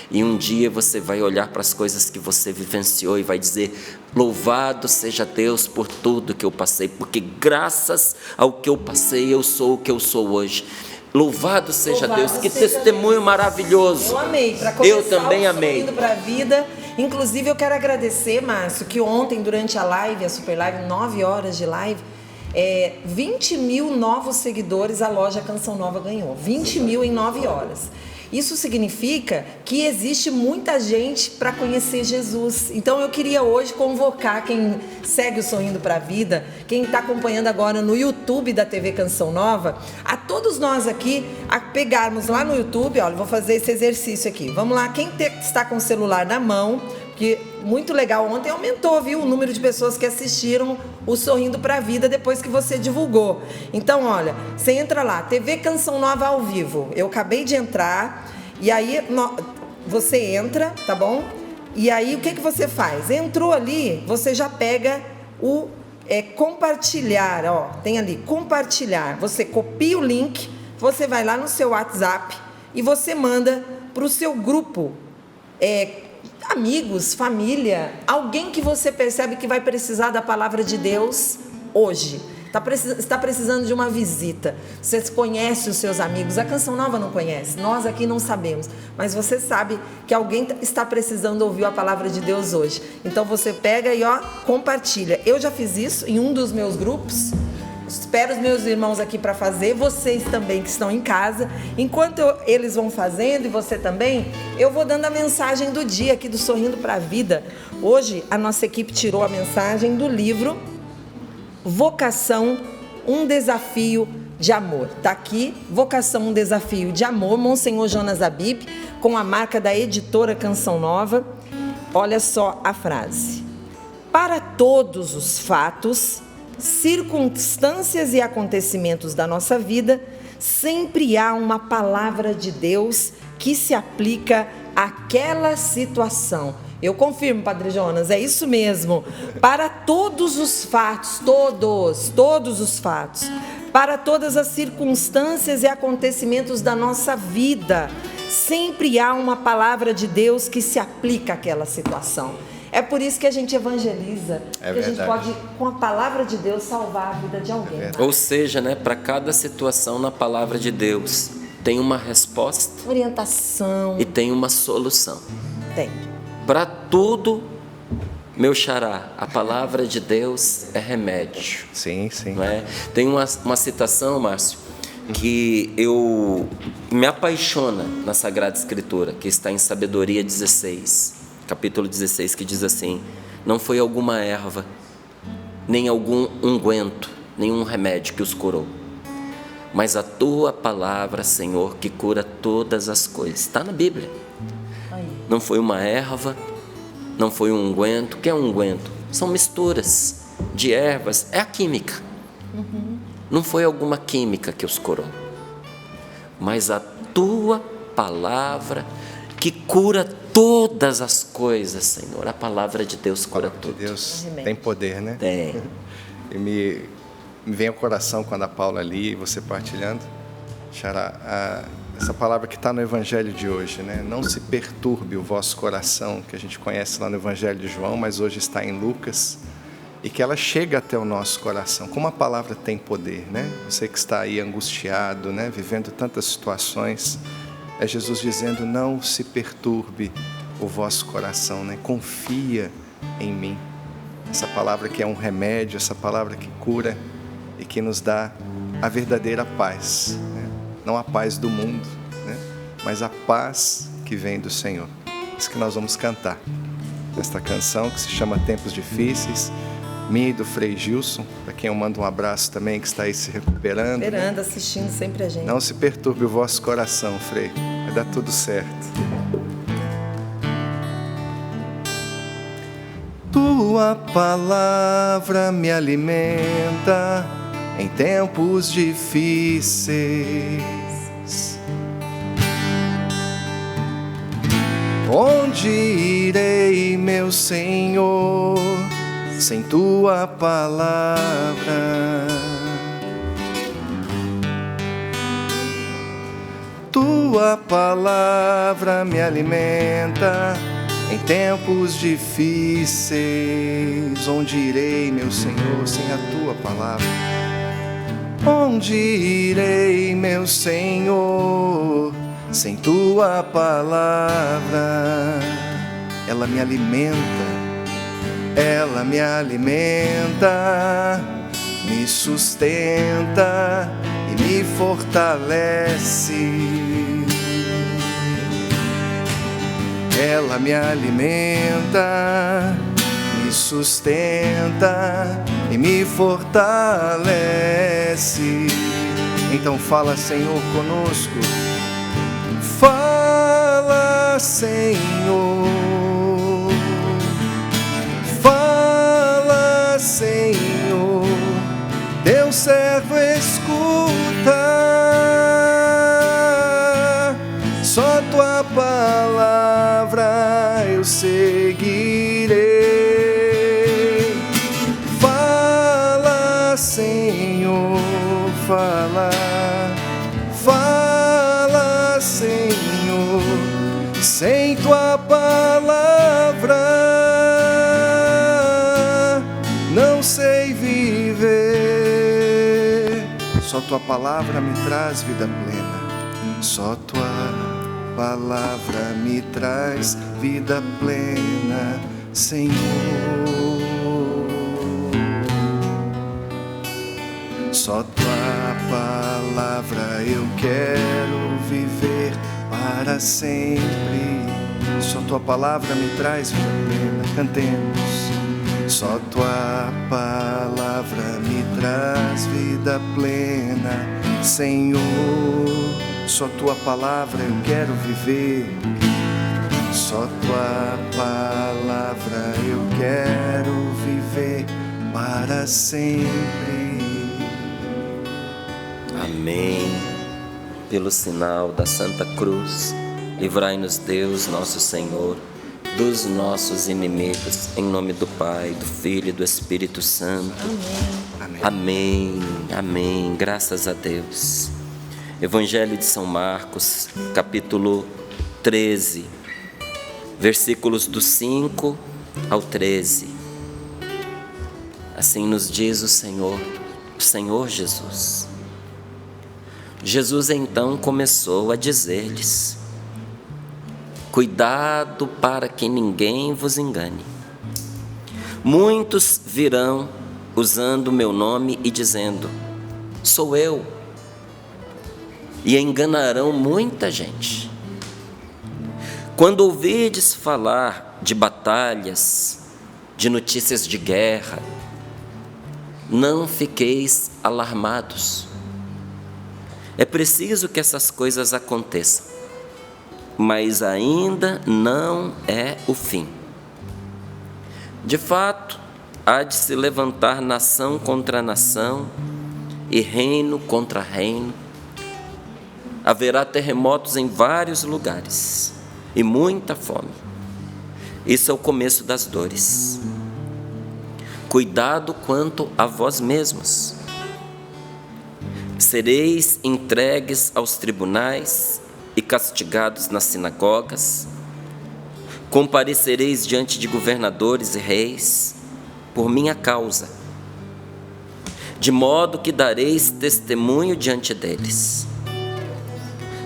E um dia você vai olhar para as coisas que você vivenciou e vai dizer: louvado seja Deus por tudo que eu passei, porque graças ao que eu passei eu sou o que eu sou hoje. Louvado seja Louvado Deus, que seja testemunho Deus. maravilhoso. Eu amei. Para começar, Eu também amei. Sorrindo pra Vida. Inclusive, eu quero agradecer, Márcio, que ontem, durante a live, a Super Live, 9 horas de live, 20 mil novos seguidores a loja Canção Nova ganhou. 20 mil em 9 horas. Isso significa que existe muita gente para conhecer Jesus. Então eu queria hoje convocar quem segue o Sorrindo para a Vida, quem está acompanhando agora no YouTube da TV Canção Nova, a todos nós aqui a pegarmos lá no YouTube. Olha, vou fazer esse exercício aqui. Vamos lá, quem está com o celular na mão, porque muito legal, ontem aumentou, viu, o número de pessoas que assistiram o Sorrindo para a Vida depois que você divulgou. Então, olha, você entra lá, TV Canção Nova ao vivo. Eu acabei de entrar e aí você entra, tá bom? E aí o que você faz? Entrou ali, você já pega o compartilhar, ó, tem ali compartilhar. Você copia o link, você vai lá no seu WhatsApp e você manda para o seu grupo, amigos, família, alguém que você percebe que vai precisar da palavra de Deus hoje. Está precisando de uma visita. Você conhece os seus amigos. A Canção Nova não conhece. Nós aqui não sabemos. Mas você sabe que alguém está precisando ouvir a palavra de Deus hoje. Então você pega e compartilha. Eu já fiz isso em um dos meus grupos. Espero os meus irmãos aqui para fazer, vocês também que estão em casa. Enquanto eles vão fazendo, e você também, eu vou dando a mensagem do dia aqui do Sorrindo para a Vida. Hoje, a nossa equipe tirou a mensagem do livro Vocação, um desafio de amor. Está aqui, Vocação, um desafio de amor, Monsenhor Jonas Abib, com a marca da editora Canção Nova. Olha só a frase. Para todos os fatos, circunstâncias e acontecimentos da nossa vida, sempre há uma palavra de Deus que se aplica àquela situação. Eu confirmo, Padre Jonas, é isso mesmo. Para todos os fatos, todos os fatos, para todas as circunstâncias e acontecimentos da nossa vida, sempre há uma palavra de Deus que se aplica àquela situação. É por isso que a gente evangeliza, que a gente pode, com a palavra de Deus, salvar a vida de alguém. Ou seja, para cada situação na palavra de Deus, tem uma resposta, orientação e tem uma solução. Tem. Para tudo, meu xará, a palavra de Deus é remédio. Sim, sim. Não é? Tem uma citação, Márcio, que eu me apaixona na Sagrada Escritura, que está em Sabedoria 16, capítulo 16, que diz assim: não foi alguma erva, nem algum unguento, nenhum remédio que os curou, mas a tua palavra, Senhor, que cura todas as coisas. Está na Bíblia. Não foi uma erva, não foi um unguento. O que é um unguento? São misturas de ervas, é a química. Não foi alguma química que os curou, mas a tua palavra que cura todas as coisas, Senhor. A palavra de Deus cura tudo. Deus tem poder, né? Tem. E me vem ao coração quando a Paula ali e você partilhando, Xará, essa palavra que está no Evangelho de hoje, né? Não se perturbe o vosso coração, que a gente conhece lá no Evangelho de João, mas hoje está em Lucas, e que ela chega até o nosso coração. Como a palavra tem poder, né? Você que está aí angustiado, né? Vivendo tantas situações, é Jesus dizendo: não se perturbe o vosso coração, né? Confia em mim. Essa palavra que é um remédio, essa palavra que cura e que nos dá a verdadeira paz, né? Não a paz do mundo, né? Mas a paz que vem do Senhor. Isso que nós vamos cantar nesta canção que se chama Tempos Difíceis, minha e do Frei Gilson, para quem eu mando um abraço também, que está aí se recuperando, né? Assistindo sempre a gente. Não se perturbe o vosso coração, Frei, vai dar tudo certo. Tua palavra me alimenta em tempos difíceis. Onde irei, meu Senhor, sem tua palavra? Tua palavra me alimenta em tempos difíceis. Onde irei, meu Senhor, sem a tua palavra? Onde irei, meu Senhor, sem tua palavra? Ela me alimenta, ela me alimenta, me sustenta e me fortalece. Ela me alimenta, me sustenta e me fortalece. Então fala, Senhor, conosco. Fala, Senhor. Fala, Senhor. Teu servo escuta. Só tua palavra eu seguirei. Fala, Senhor, fala. Fala, Senhor, sem tua palavra não sei viver. Só tua palavra me traz vida plena. Só tua palavra me traz vida plena, Senhor. Só tua palavra eu quero viver para sempre. Só tua palavra me traz vida plena. Cantemos. Só tua palavra me traz vida plena, Senhor. Só tua palavra eu quero viver. Só tua palavra eu quero viver para sempre. Amém. Pelo sinal da Santa Cruz, livrai-nos Deus, nosso Senhor, dos nossos inimigos, em nome do Pai, do Filho e do Espírito Santo. Amém. Amém. Amém. Graças a Deus. Evangelho de São Marcos, capítulo 13, versículos do 5 ao 13. Assim nos diz o Senhor Jesus. Jesus então começou a dizer-lhes: cuidado para que ninguém vos engane. Muitos virão usando o meu nome e dizendo: sou eu, e enganarão muita gente. Quando ouvirdes falar de batalhas, de notícias de guerra, não fiqueis alarmados. É preciso que essas coisas aconteçam, mas ainda não é o fim. De fato, há de se levantar nação contra nação e reino contra reino. Haverá terremotos em vários lugares e muita fome. Isso é o começo das dores. Cuidado quanto a vós mesmos. Sereis entregues aos tribunais e castigados nas sinagogas. Comparecereis diante de governadores e reis por minha causa, de modo que dareis testemunho diante deles.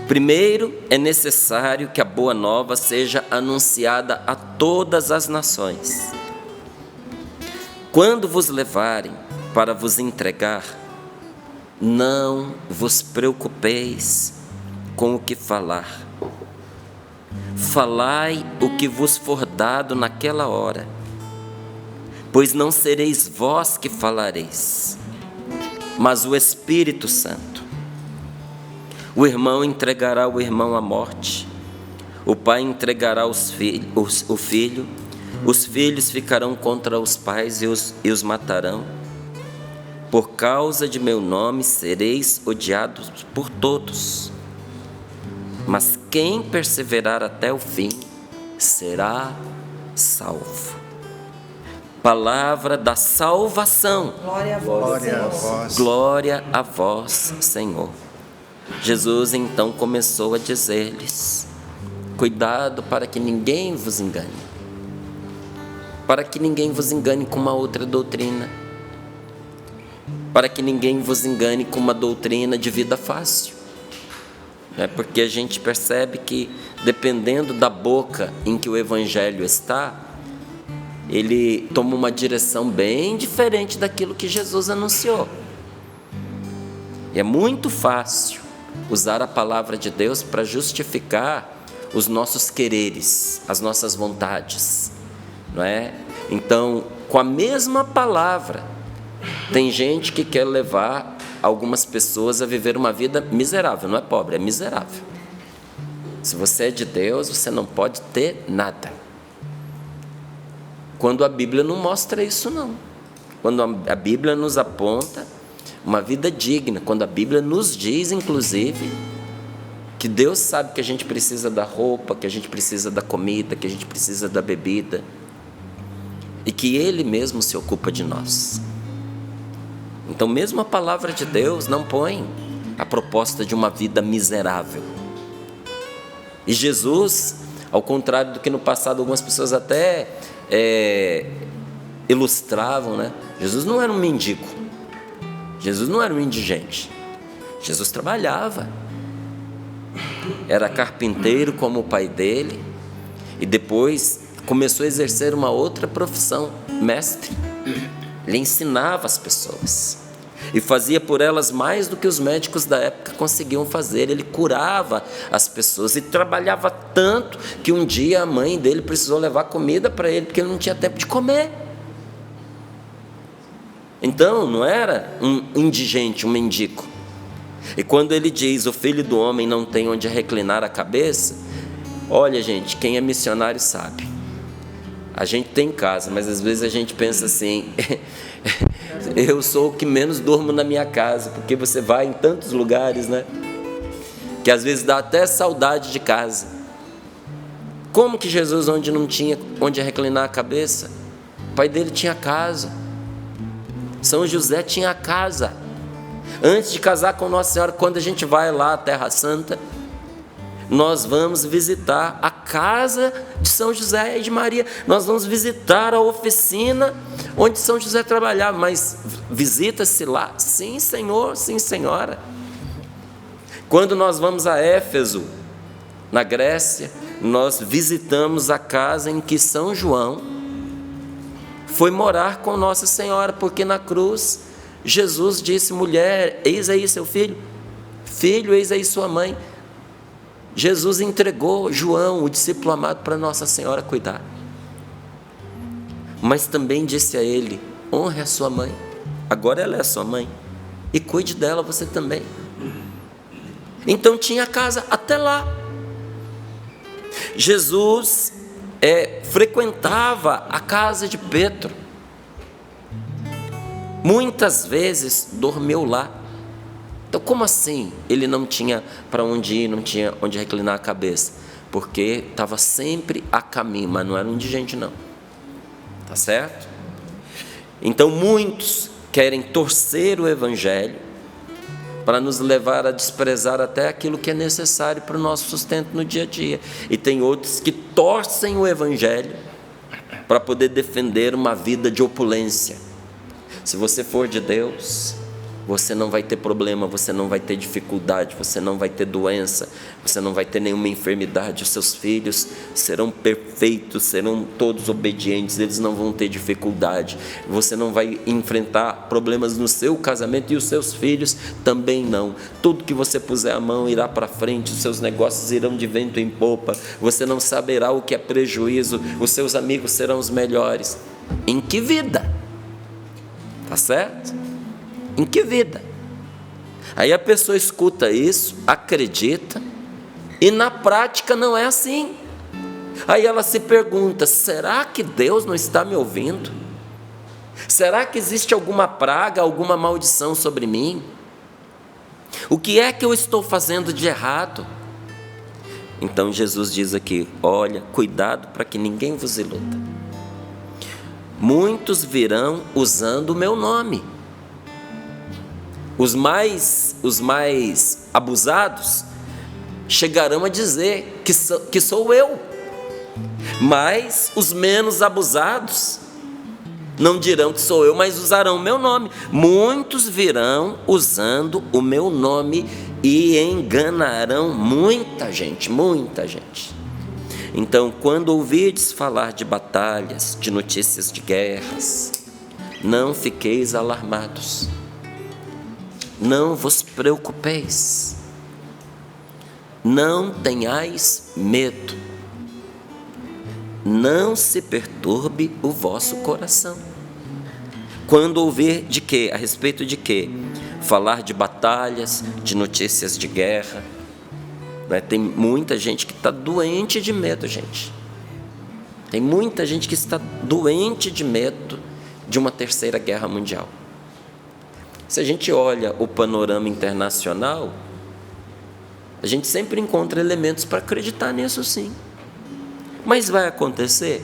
Primeiro é necessário que a boa nova seja anunciada a todas as nações. Quando vos levarem para vos entregar, não vos preocupeis com o que falar. Falai o que vos for dado naquela hora, pois não sereis vós que falareis, mas o Espírito Santo. O irmão entregará o irmão à morte, o pai entregará o filho, os filhos ficarão contra os pais e os matarão. Por causa de meu nome sereis odiados por todos, mas quem perseverar até o fim será salvo. Palavra da salvação. Glória a vós, Glória a Senhor. vós. Glória a vós, Senhor. Jesus então começou a dizer-lhes: cuidado para que ninguém vos engane. Para que ninguém vos engane com uma outra doutrina. para que ninguém vos engane com uma doutrina de vida fácil. Porque a gente percebe que, dependendo da boca em que o evangelho está, ele toma uma direção bem diferente daquilo que Jesus anunciou. E é muito fácil usar a palavra de Deus para justificar os nossos quereres, as nossas vontades, não é? Então, com a mesma palavra, tem gente que quer levar algumas pessoas a viver uma vida miserável. Não é pobre, é miserável. Se você é de Deus, você não pode ter nada. Quando a Bíblia não mostra isso, não. Quando a Bíblia nos aponta uma vida digna, quando a Bíblia nos diz, inclusive, que Deus sabe que a gente precisa da roupa, que a gente precisa da comida, que a gente precisa da bebida, e que Ele mesmo se ocupa de nós. Então, mesmo a palavra de Deus não põe a proposta de uma vida miserável. E Jesus, ao contrário do que no passado algumas pessoas até ilustravam, né? Jesus não era um mendigo, Jesus não era um indigente, Jesus trabalhava, era carpinteiro como o pai dele, e depois começou a exercer uma outra profissão, mestre. Ele ensinava as pessoas e fazia por elas mais do que os médicos da época conseguiam fazer. Ele curava as pessoas e trabalhava tanto que um dia a mãe dele precisou levar comida para ele, porque ele não tinha tempo de comer. Então não era um indigente, um mendigo. E quando ele diz: o filho do homem não tem onde reclinar a cabeça, olha, gente, quem é missionário sabe. A gente tem casa, mas às vezes a gente pensa assim: eu sou o que menos durmo na minha casa, porque você vai em tantos lugares, né? Que às vezes dá até saudade de casa. Como que Jesus, onde não tinha onde reclinar a cabeça, o pai dele tinha casa, São José tinha casa. Antes de casar com Nossa Senhora, quando a gente vai lá à Terra Santa, nós vamos visitar a casa de São José e de Maria, nós vamos visitar a oficina onde São José trabalhava. Mas visita-se lá? Sim, senhor, sim, senhora. Quando nós vamos a Éfeso, na Grécia, nós visitamos a casa em que São João foi morar com Nossa Senhora, porque na cruz Jesus disse: mulher, eis aí seu filho, filho, eis aí sua mãe. Jesus entregou João, o discípulo amado, para Nossa Senhora cuidar. Mas também disse a ele: honre a sua mãe, agora ela é a sua mãe, e cuide dela você também. Então tinha casa até lá. Jesus frequentava a casa de Pedro. Muitas vezes dormiu lá. Então, como assim ele não tinha para onde ir, não tinha onde reclinar a cabeça? Porque estava sempre a caminho, mas não era um indigente, não. Tá certo? Então, muitos querem torcer o Evangelho para nos levar a desprezar até aquilo que é necessário para o nosso sustento no dia a dia. E tem outros que torcem o Evangelho para poder defender uma vida de opulência. Se você for de Deus, você não vai ter problema, você não vai ter dificuldade, você não vai ter doença, você não vai ter nenhuma enfermidade. Os seus filhos serão perfeitos, serão todos obedientes, eles não vão ter dificuldade. Você não vai enfrentar problemas no seu casamento, e os seus filhos também não. Tudo que você puser a mão irá para frente, os seus negócios irão de vento em popa, você não saberá o que é prejuízo, os seus amigos serão os melhores. Em que vida? Tá certo? Em que vida? Aí a pessoa escuta isso, acredita, e na prática não é assim. Aí ela se pergunta: será que Deus não está me ouvindo? Será que existe alguma praga, alguma maldição sobre mim? O que é que eu estou fazendo de errado? Então Jesus diz aqui: olha, cuidado para que ninguém vos iluda. Muitos virão usando o meu nome. Os mais abusados chegarão a dizer que sou eu, mas os menos abusados Não dirão que sou eu, mas usarão o meu nome. Muitos virão usando o meu nome e enganarão muita gente, muita gente. Então, quando ouvirdes falar de batalhas, de notícias de guerras, não fiqueis alarmados. Não vos preocupeis. Não tenhais medo. Não se perturbe o vosso coração. Quando ouvir de quê? A respeito de quê? Falar de batalhas, de notícias de guerra. Né? Tem muita gente que está doente de medo, gente. Tem muita gente que está doente de medo de uma terceira guerra mundial. Se a gente olha o panorama internacional, a gente sempre encontra elementos para acreditar nisso, sim. Mas vai acontecer?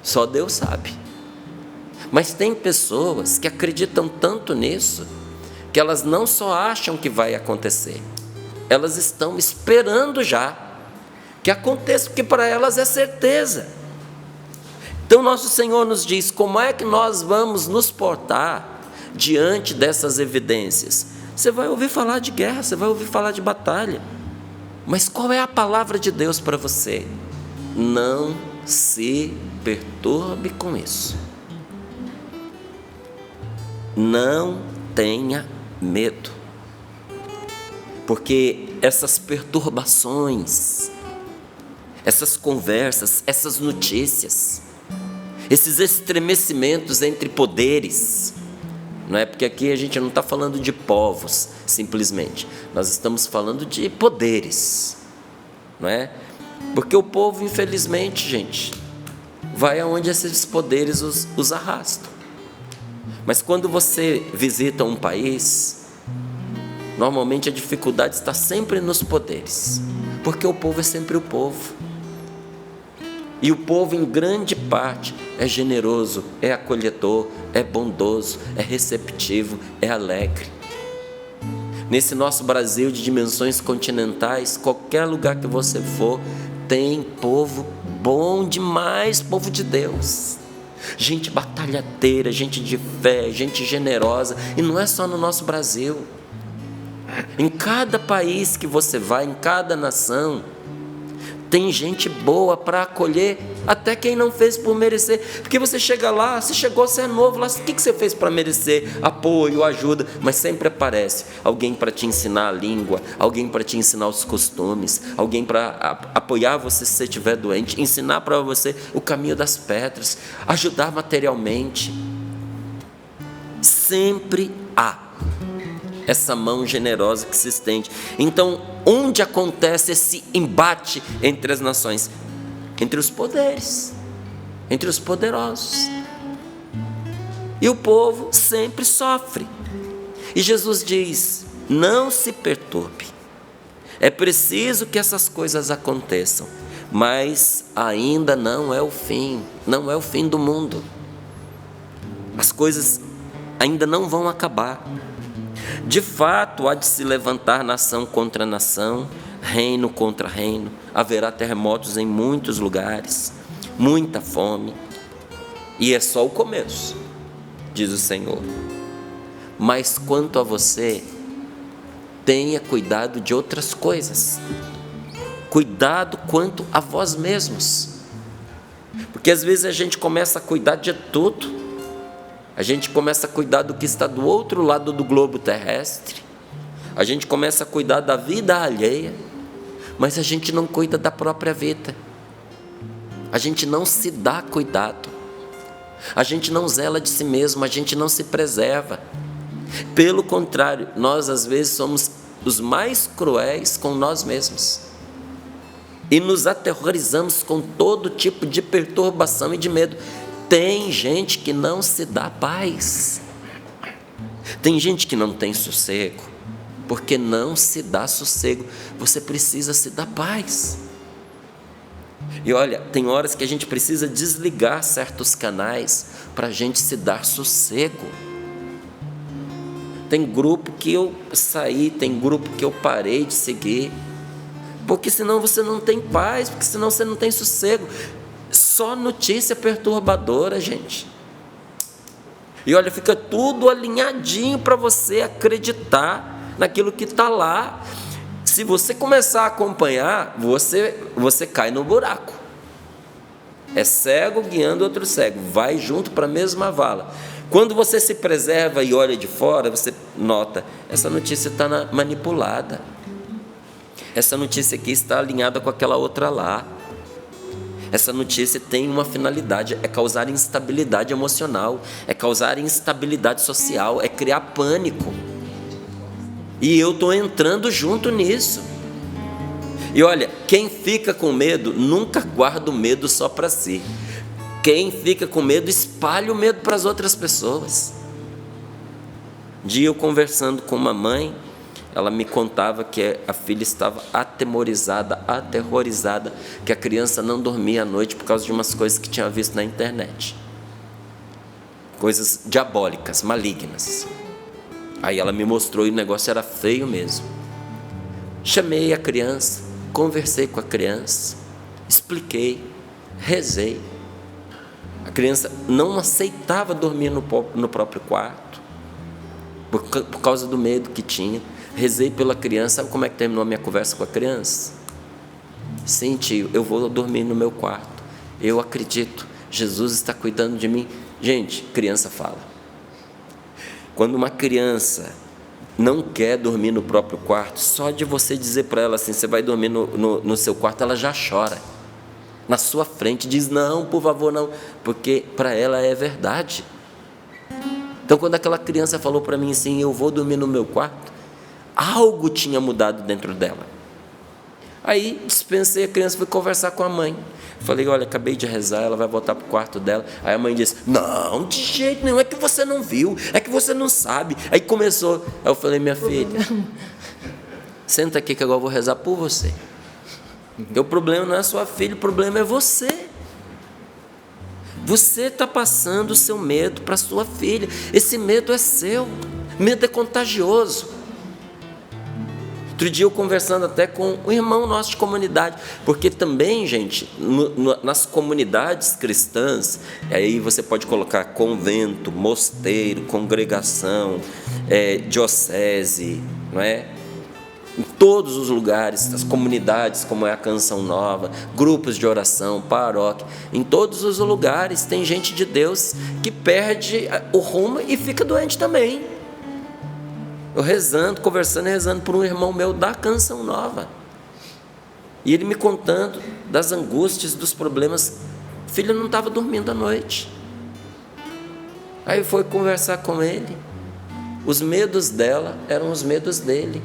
Só Deus sabe. Mas tem pessoas que acreditam tanto nisso, que elas não só acham que vai acontecer, elas estão esperando já que aconteça, porque para elas é certeza. Então nosso Senhor nos diz, como é que nós vamos nos portar diante dessas evidências? Você vai ouvir falar de guerra, você vai ouvir falar de batalha, mas qual é a palavra de Deus para você? Não se perturbe com isso. Não tenha medo, porque essas perturbações, essas conversas, essas notícias, esses estremecimentos entre poderes, não é? Porque aqui a gente não está falando de povos, simplesmente, nós estamos falando de poderes, não é? Porque o povo, infelizmente, gente, vai aonde esses poderes os arrastam. Mas quando você visita um país, normalmente a dificuldade está sempre nos poderes, porque o povo é sempre o povo. E o povo, em grande parte, é generoso, é acolhedor, é bondoso, é receptivo, é alegre. Nesse nosso Brasil de dimensões continentais, qualquer lugar que você for, tem povo bom demais, povo de Deus. Gente batalhadeira, gente de fé, gente generosa. E não é só no nosso Brasil. Em cada país que você vai, em cada nação, tem gente boa para acolher até quem não fez por merecer. Porque você chega lá, você chegou, você é novo lá, o que você fez para merecer apoio, ajuda? Mas sempre aparece alguém para te ensinar a língua, alguém para te ensinar os costumes, alguém para apoiar você se você estiver doente, ensinar para você o caminho das pedras, ajudar materialmente. Sempre há essa mão generosa que se estende. Então, onde acontece esse embate entre as nações? Entre os poderes, entre os poderosos. E o povo sempre sofre. E Jesus diz, não se perturbe. É preciso que essas coisas aconteçam, mas ainda não é o fim, não é o fim do mundo. As coisas ainda não vão acabar. De fato, há de se levantar nação contra nação, reino contra reino, haverá terremotos em muitos lugares, muita fome, e é só o começo, diz o Senhor. Mas quanto a você, tenha cuidado de outras coisas, cuidado quanto a vós mesmos, porque às vezes a gente começa a cuidar de tudo. A gente começa a cuidar do que está do outro lado do globo terrestre. A gente começa a cuidar da vida alheia, mas a gente não cuida da própria vida. A gente não se dá cuidado. A gente não zela de si mesmo, a gente não se preserva. Pelo contrário, nós às vezes somos os mais cruéis com nós mesmos. E nos aterrorizamos com todo tipo de perturbação e de medo. Tem gente que não se dá paz. Tem gente que não tem sossego, porque não se dá sossego. Você precisa se dar paz. E olha, tem horas que a gente precisa desligar certos canais para a gente se dar sossego. Tem grupo que eu saí, tem grupo que eu parei de seguir, porque senão você não tem paz, porque senão você não tem sossego. Só notícia perturbadora, gente. E olha, fica tudo alinhadinho para você acreditar naquilo que está lá. Se você começar a acompanhar, você cai no buraco. É cego guiando outro cego, vai junto para a mesma vala. Quando você se preserva e olha de fora, você nota, essa notícia está manipulada. Essa notícia aqui está alinhada com aquela outra lá. Essa notícia tem uma finalidade, é causar instabilidade emocional, é causar instabilidade social, é criar pânico. E eu estou entrando junto nisso. E olha, quem fica com medo, nunca guarda o medo só para si. Quem fica com medo, espalha o medo para as outras pessoas. Um dia eu conversando com uma mãe, ela me contava que a filha estava atemorizada, aterrorizada, que a criança não dormia à noite por causa de umas coisas que tinha visto na internet. Coisas diabólicas, malignas. Aí ela me mostrou e o negócio era feio mesmo. Chamei a criança, conversei com a criança, expliquei, rezei. A criança não aceitava dormir no próprio quarto, por causa do medo que tinha. Rezei pela criança. Sabe como é que terminou a minha conversa com a criança? Sim, tio, eu vou dormir no meu quarto. Eu acredito, Jesus está cuidando de mim. Gente, criança fala. Quando uma criança não quer dormir no próprio quarto, só de você dizer para ela assim, você vai dormir no seu quarto, ela já chora. Na sua frente, diz, não, por favor, não. Porque para ela é verdade. Então, quando aquela criança falou para mim assim, eu vou dormir no meu quarto, algo tinha mudado dentro dela. Aí dispensei a criança, fui conversar com a mãe. Falei, olha, acabei de rezar, ela vai voltar para o quarto dela. Aí a mãe disse, não, de jeito nenhum, é que você não viu, é que você não sabe. Aí começou, aí eu falei, minha filha, senta aqui que agora eu vou rezar por você. Porque o problema não é a sua filha, o problema é você. Você está passando o seu medo para a sua filha. Esse medo é seu, medo é contagioso. Outro dia eu conversando até com um irmão nosso de comunidade, porque também, gente, nas comunidades cristãs, aí você pode colocar convento, mosteiro, congregação, diocese, não é? Em todos os lugares, as comunidades, como é a Canção Nova, grupos de oração, paróquia, em todos os lugares tem gente de Deus que perde o rumo e fica doente também. Eu rezando, conversando e rezando por um irmão meu da Canção Nova. E ele me contando das angústias, dos problemas. A filha não estava dormindo à noite. Aí foi conversar com ele. Os medos dela eram os medos dele.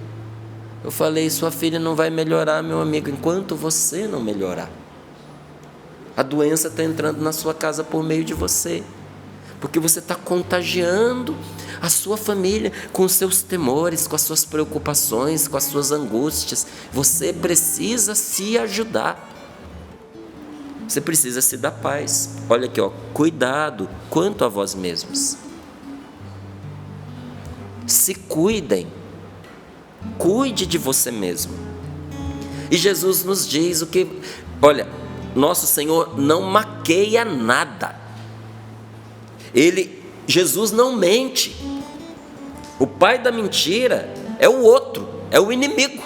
Eu falei, sua filha não vai melhorar, meu amigo, enquanto você não melhorar. A doença está entrando na sua casa por meio de você. Porque você está contagiando a sua família com os seus temores, com as suas preocupações, com as suas angústias. Você precisa se ajudar. Você precisa se dar paz. Olha aqui, ó, cuidado quanto a vós mesmos. Se cuidem. Cuide de você mesmo. E Jesus nos diz o que... Olha, nosso Senhor não maqueia nada. Jesus não mente. O pai da mentira é o outro, é o inimigo.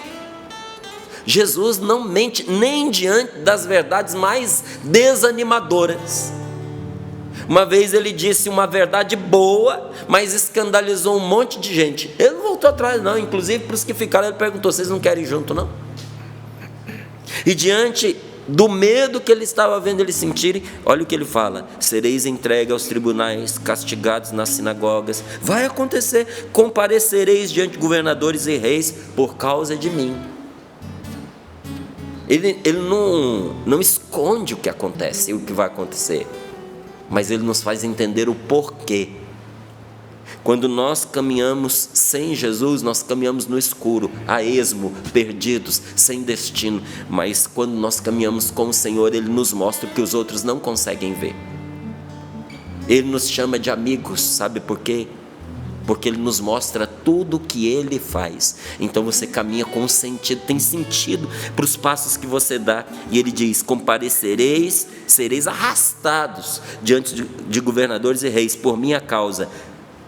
Jesus não mente nem diante das verdades mais desanimadoras. Uma vez ele disse uma verdade boa, mas escandalizou um monte de gente. Ele não voltou atrás não, inclusive para os que ficaram, ele perguntou, vocês não querem ir junto não? E diante do medo que ele estava vendo eles sentirem, olha o que ele fala, sereis entregues aos tribunais, castigados nas sinagogas, vai acontecer, comparecereis diante de governadores e reis por causa de mim. Ele não esconde o que acontece, o que vai acontecer, mas ele nos faz entender o porquê. Quando nós caminhamos sem Jesus, nós caminhamos no escuro, a esmo, perdidos, sem destino. Mas quando nós caminhamos com o Senhor, Ele nos mostra o que os outros não conseguem ver. Ele nos chama de amigos, sabe por quê? porque Ele nos mostra tudo o que Ele faz. Então você caminha com sentido, tem sentido para os passos que você dá. E Ele diz: comparecereis, sereis arrastados diante de governadores e reis por minha causa.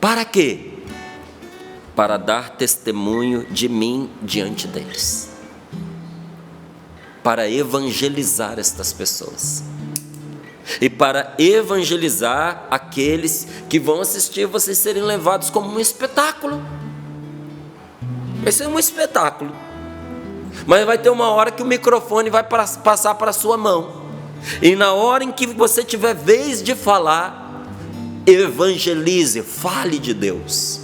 Para quê? Para dar testemunho de mim diante deles, para evangelizar estas pessoas e para evangelizar aqueles que vão assistir vocês serem levados como um espetáculo. Vai ser um espetáculo, mas vai ter uma hora que o microfone vai passar para a sua mão, e na hora em que você tiver vez de falar, evangelize, fale de Deus.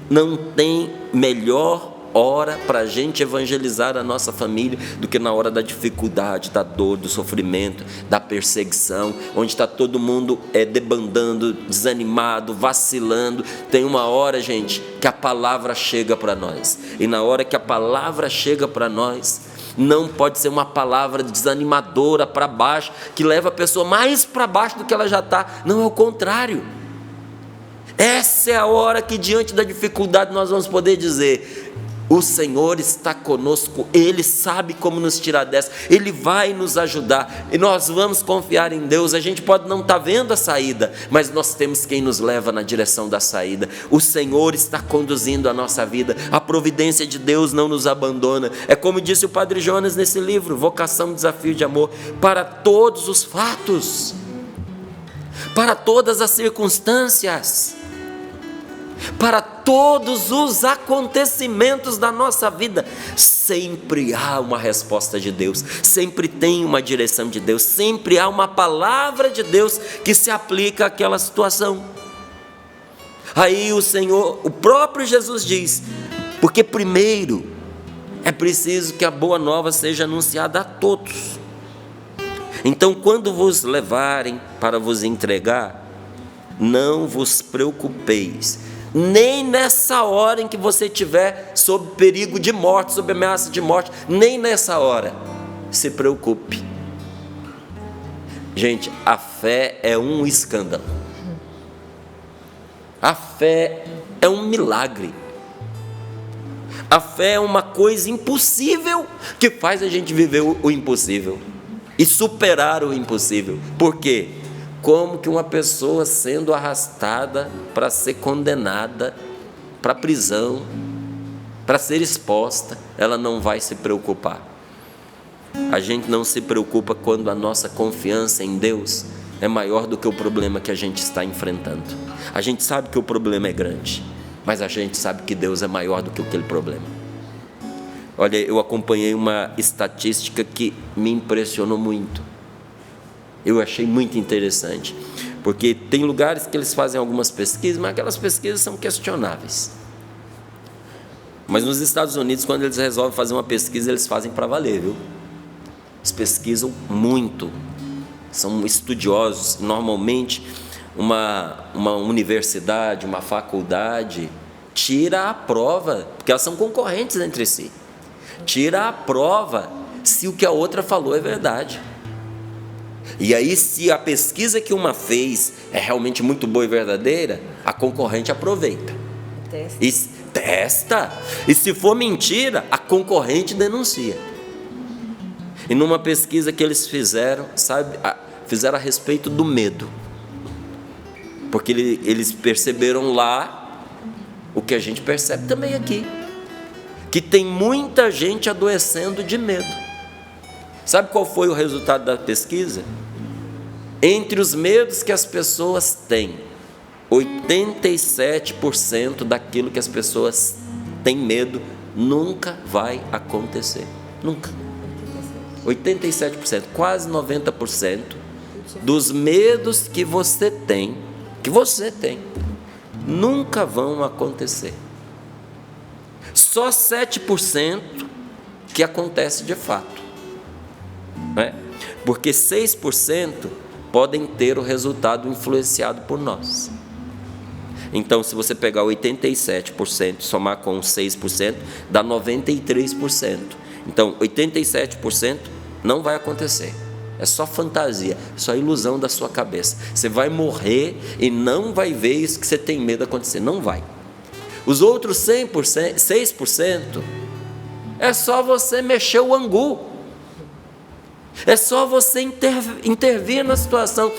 Não tem melhor hora para a gente evangelizar a nossa família do que na hora da dificuldade, da dor, do sofrimento, da perseguição, onde está todo mundo debandando, desanimado, vacilando. Tem uma hora, gente, que a palavra chega para nós, e na hora que a palavra chega para nós, não pode ser uma palavra desanimadora para baixo, que leva a pessoa mais para baixo do que ela já está. Não, é o contrário. Essa é a hora que, diante da dificuldade, nós vamos poder dizer: o Senhor está conosco, Ele sabe como nos tirar dessa, Ele vai nos ajudar, e nós vamos confiar em Deus. A gente pode não estar vendo a saída, mas nós temos quem nos leva na direção da saída. O Senhor está conduzindo a nossa vida, a providência de Deus não nos abandona. É como disse o Padre Jonas nesse livro, Vocação, Desafio de Amor: para todos os fatos, para todas as circunstâncias, para todos os acontecimentos da nossa vida, sempre há uma resposta de Deus, sempre tem uma direção de Deus, sempre há uma palavra de Deus que se aplica àquela situação. Aí o Senhor, o próprio Jesus diz: porque primeiro é preciso que a boa nova seja anunciada a todos. Então, quando vos levarem para vos entregar, não vos preocupeis, nem nessa hora em que você estiver sob perigo de morte, sob ameaça de morte, nem nessa hora se preocupe. Gente, a fé é um escândalo, a fé é um milagre, a fé é uma coisa impossível que faz a gente viver o impossível e superar o impossível. Por quê? Como que uma pessoa sendo arrastada para ser condenada para a prisão, para ser exposta, ela não vai se preocupar? A gente não se preocupa quando a nossa confiança em Deus é maior do que o problema que a gente está enfrentando. A gente sabe que o problema é grande, mas a gente sabe que Deus é maior do que aquele problema. Olha, eu acompanhei uma estatística que me impressionou muito. Eu achei muito interessante, porque tem lugares que eles fazem algumas pesquisas, mas aquelas pesquisas são questionáveis. Mas nos Estados Unidos, quando eles resolvem fazer uma pesquisa, eles fazem para valer, viu? Eles pesquisam muito, são estudiosos. Normalmente, uma universidade, uma faculdade, tira a prova, porque elas são concorrentes entre si, tira a prova se o que a outra falou é verdade. E aí, se a pesquisa que uma fez é realmente muito boa e verdadeira, a concorrente aproveita. Testa. E se for mentira, a concorrente denuncia. E numa pesquisa que eles fizeram, fizeram a respeito do medo. Porque eles perceberam lá o que a gente percebe também aqui, que tem muita gente adoecendo de medo. Sabe qual foi o resultado da pesquisa? Entre os medos que as pessoas têm, 87% daquilo que as pessoas têm medo nunca vai acontecer. Nunca. 87%, quase 90% dos medos que você tem, nunca vão acontecer. Só 7% que acontece de fato, né? Porque 6% podem ter o resultado influenciado por nós. Então, se você pegar 87%, somar com 6%, dá 93%. Então, 87% não vai acontecer. É só fantasia, só ilusão da sua cabeça. Você vai morrer e não vai ver isso que você tem medo de acontecer. Não vai. Os outros 6%, é só você mexer o angu. É só você intervir na situação.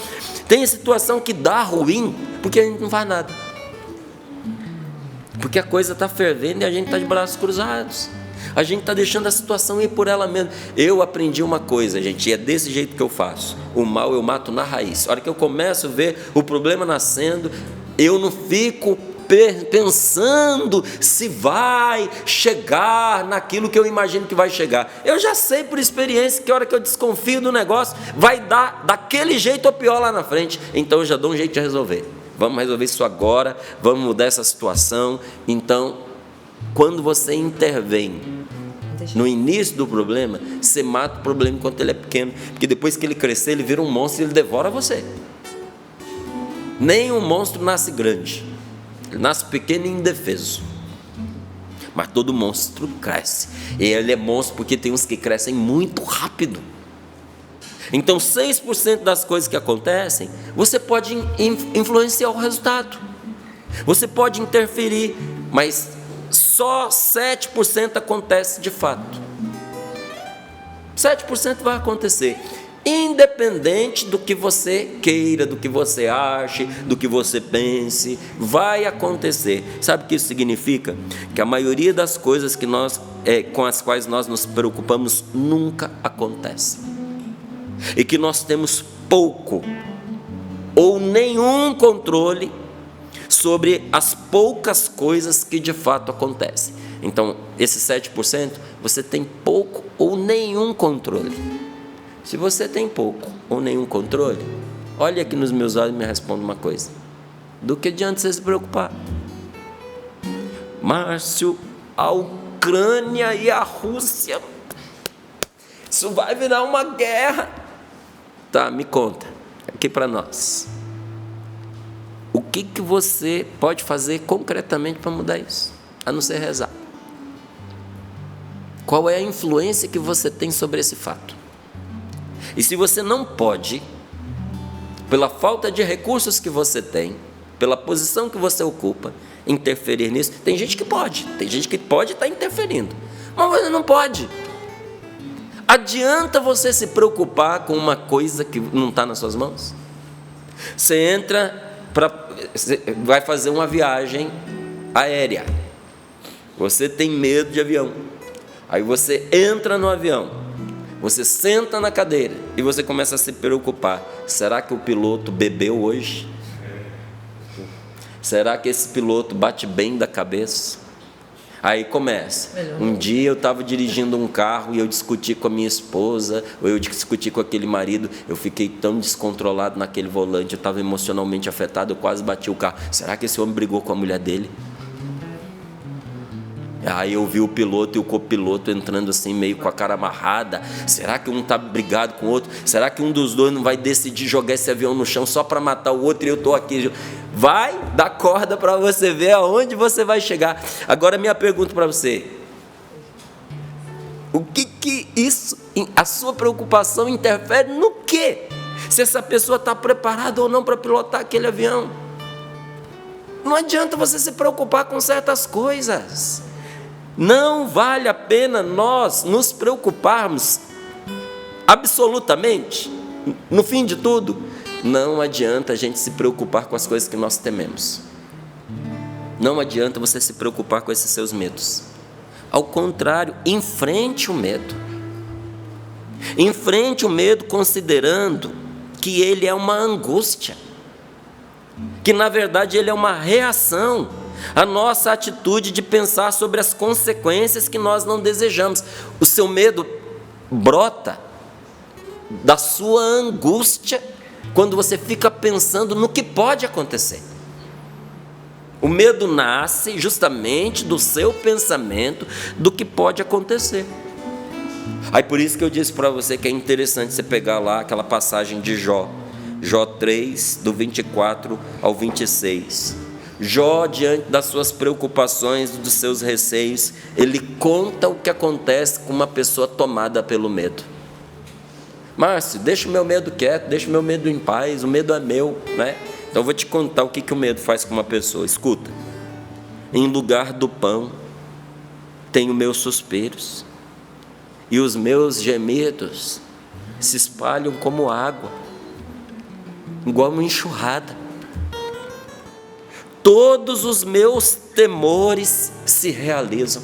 Tem situação que dá ruim, porque a gente não faz nada. Porque a coisa está fervendo e a gente está de braços cruzados. A gente está deixando a situação ir por ela mesma. Eu aprendi uma coisa, gente, e é desse jeito que eu faço. O mal eu mato na raiz. A hora que eu começo a ver o problema nascendo, eu não fico pensando se vai chegar naquilo que eu imagino que vai chegar. Eu já sei por experiência que a hora que eu desconfio do negócio, vai dar daquele jeito ou pior lá na frente. Então eu já dou um jeito de resolver. Vamos resolver isso agora, vamos mudar essa situação. Então, quando você intervém no início do problema, você mata o problema enquanto ele é pequeno, porque depois que ele crescer, ele vira um monstro e ele devora você. Nem um monstro nasce grande, ele nasce pequeno e indefeso. Mas todo monstro cresce, e ele é monstro porque tem uns que crescem muito rápido. Então 6% das coisas que acontecem, você pode influenciar o resultado, você pode interferir, mas só 7% acontece de fato. 7% vai acontecer, independente do que você queira, do que você ache, do que você pense, vai acontecer. Sabe o que isso significa? Que a maioria das coisas que com as quais nós nos preocupamos nunca acontece, e que nós temos pouco ou nenhum controle sobre as poucas coisas que de fato acontecem. Então, esses 7%, você tem pouco ou nenhum controle. Se você tem pouco ou nenhum controle, olha aqui nos meus olhos e me responda uma coisa: do que adianta você se preocupar? Márcio, a Ucrânia e a Rússia, isso vai virar uma guerra. Tá, me conta, aqui para nós. O que você pode fazer concretamente para mudar isso? A não ser rezar. Qual é a influência que você tem sobre esse fato? E se você não pode, pela falta de recursos que você tem, pela posição que você ocupa, interferir nisso, tem gente que pode estar interferindo, mas você não pode. Adianta você se preocupar com uma coisa que não está nas suas mãos? Você vai fazer uma viagem aérea, você tem medo de avião, aí você entra no avião, você senta na cadeira e você começa a se preocupar: será que o piloto bebeu hoje? Será que esse piloto bate bem da cabeça? Aí começa. Um dia eu estava dirigindo um carro e eu discuti com a minha esposa, ou eu discuti com aquele marido, eu fiquei tão descontrolado naquele volante, eu estava emocionalmente afetado, eu quase bati o carro. Será que esse homem brigou com a mulher dele? Aí eu vi o piloto e o copiloto entrando assim, meio com a cara amarrada. Será que um está brigado com o outro? Será que um dos dois não vai decidir jogar esse avião no chão só para matar o outro e eu estou aqui? Vai dar corda para você ver aonde você vai chegar. Agora minha pergunta para você: o que isso, a sua preocupação interfere no quê? Se essa pessoa está preparada ou não para pilotar aquele avião? Não adianta você se preocupar com certas coisas. Não vale a pena nós nos preocuparmos absolutamente. No fim de tudo, não adianta a gente se preocupar com as coisas que nós tememos. Não adianta você se preocupar com esses seus medos. Ao contrário, enfrente o medo. Enfrente o medo considerando que ele é uma angústia, que na verdade ele é uma reação à nossa atitude de pensar sobre as consequências que nós não desejamos. O seu medo brota da sua angústia quando você fica pensando no que pode acontecer. O medo nasce justamente do seu pensamento do que pode acontecer. Aí por isso que eu disse para você que é interessante você pegar lá aquela passagem de Jó 3, do 24 ao 26. Jó, diante das suas preocupações, dos seus receios, ele conta o que acontece com uma pessoa tomada pelo medo. Márcio, deixa o meu medo quieto, deixa o meu medo em paz, o medo é meu, né? Então eu vou te contar o que o medo faz com uma pessoa. Escuta. em lugar do pão, tenho meus suspiros, e os meus gemidos se espalham como água, igual uma enxurrada. Todos os meus temores se realizam,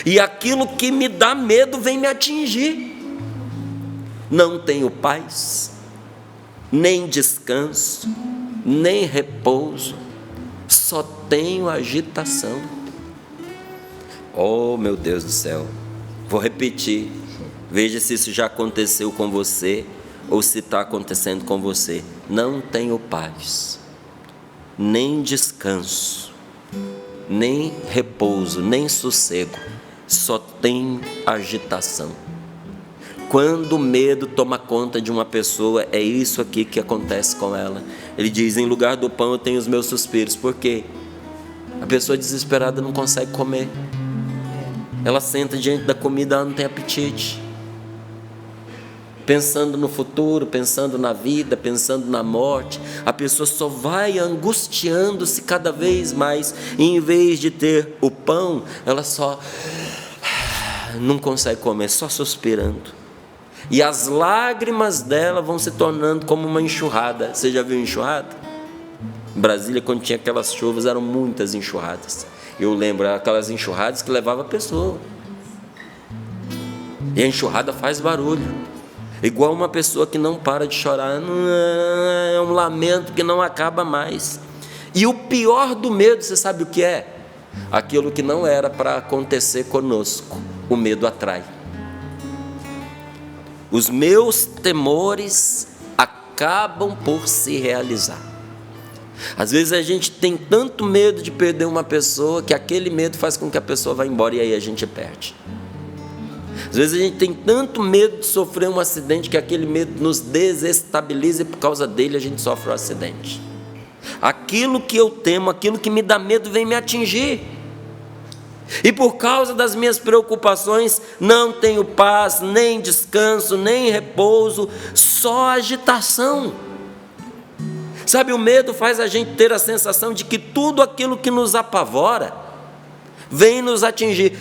e aquilo que me dá medo vem me atingir. Não tenho paz, nem descanso, nem repouso, só tenho agitação. Oh, meu Deus do céu, vou repetir, veja se isso já aconteceu com você, ou se está acontecendo com você. Não tenho paz, nem descanso, nem repouso, nem sossego, só tenho agitação. Quando o medo toma conta de uma pessoa, é isso aqui que acontece com ela. Ele diz, em lugar do pão eu tenho os meus suspiros. Por quê? A pessoa desesperada não consegue comer. Ela senta diante da comida, ela não tem apetite. Pensando no futuro, pensando na vida, pensando na morte, a pessoa só vai angustiando-se cada vez mais. E em vez de ter o pão, ela só não consegue comer, só suspirando. E as lágrimas dela vão se tornando como uma enxurrada. Você já viu enxurrada? Em Brasília, quando tinha aquelas chuvas, eram muitas enxurradas. Eu lembro, aquelas enxurradas que levavam a pessoa. E a enxurrada faz barulho. Igual uma pessoa que não para de chorar. É um lamento que não acaba mais. E o pior do medo, você sabe o que é? Aquilo que não era para acontecer conosco. O medo atrai. Os meus temores acabam por se realizar. Às vezes a gente tem tanto medo de perder uma pessoa que aquele medo faz com que a pessoa vá embora e aí a gente perde. Às vezes a gente tem tanto medo de sofrer um acidente que aquele medo nos desestabiliza e por causa dele a gente sofre um acidente. Aquilo que eu temo, aquilo que me dá medo vem me atingir. E por causa das minhas preocupações, não tenho paz, nem descanso, nem repouso, só agitação. Sabe, o medo faz a gente ter a sensação de que tudo aquilo que nos apavora vem nos atingir.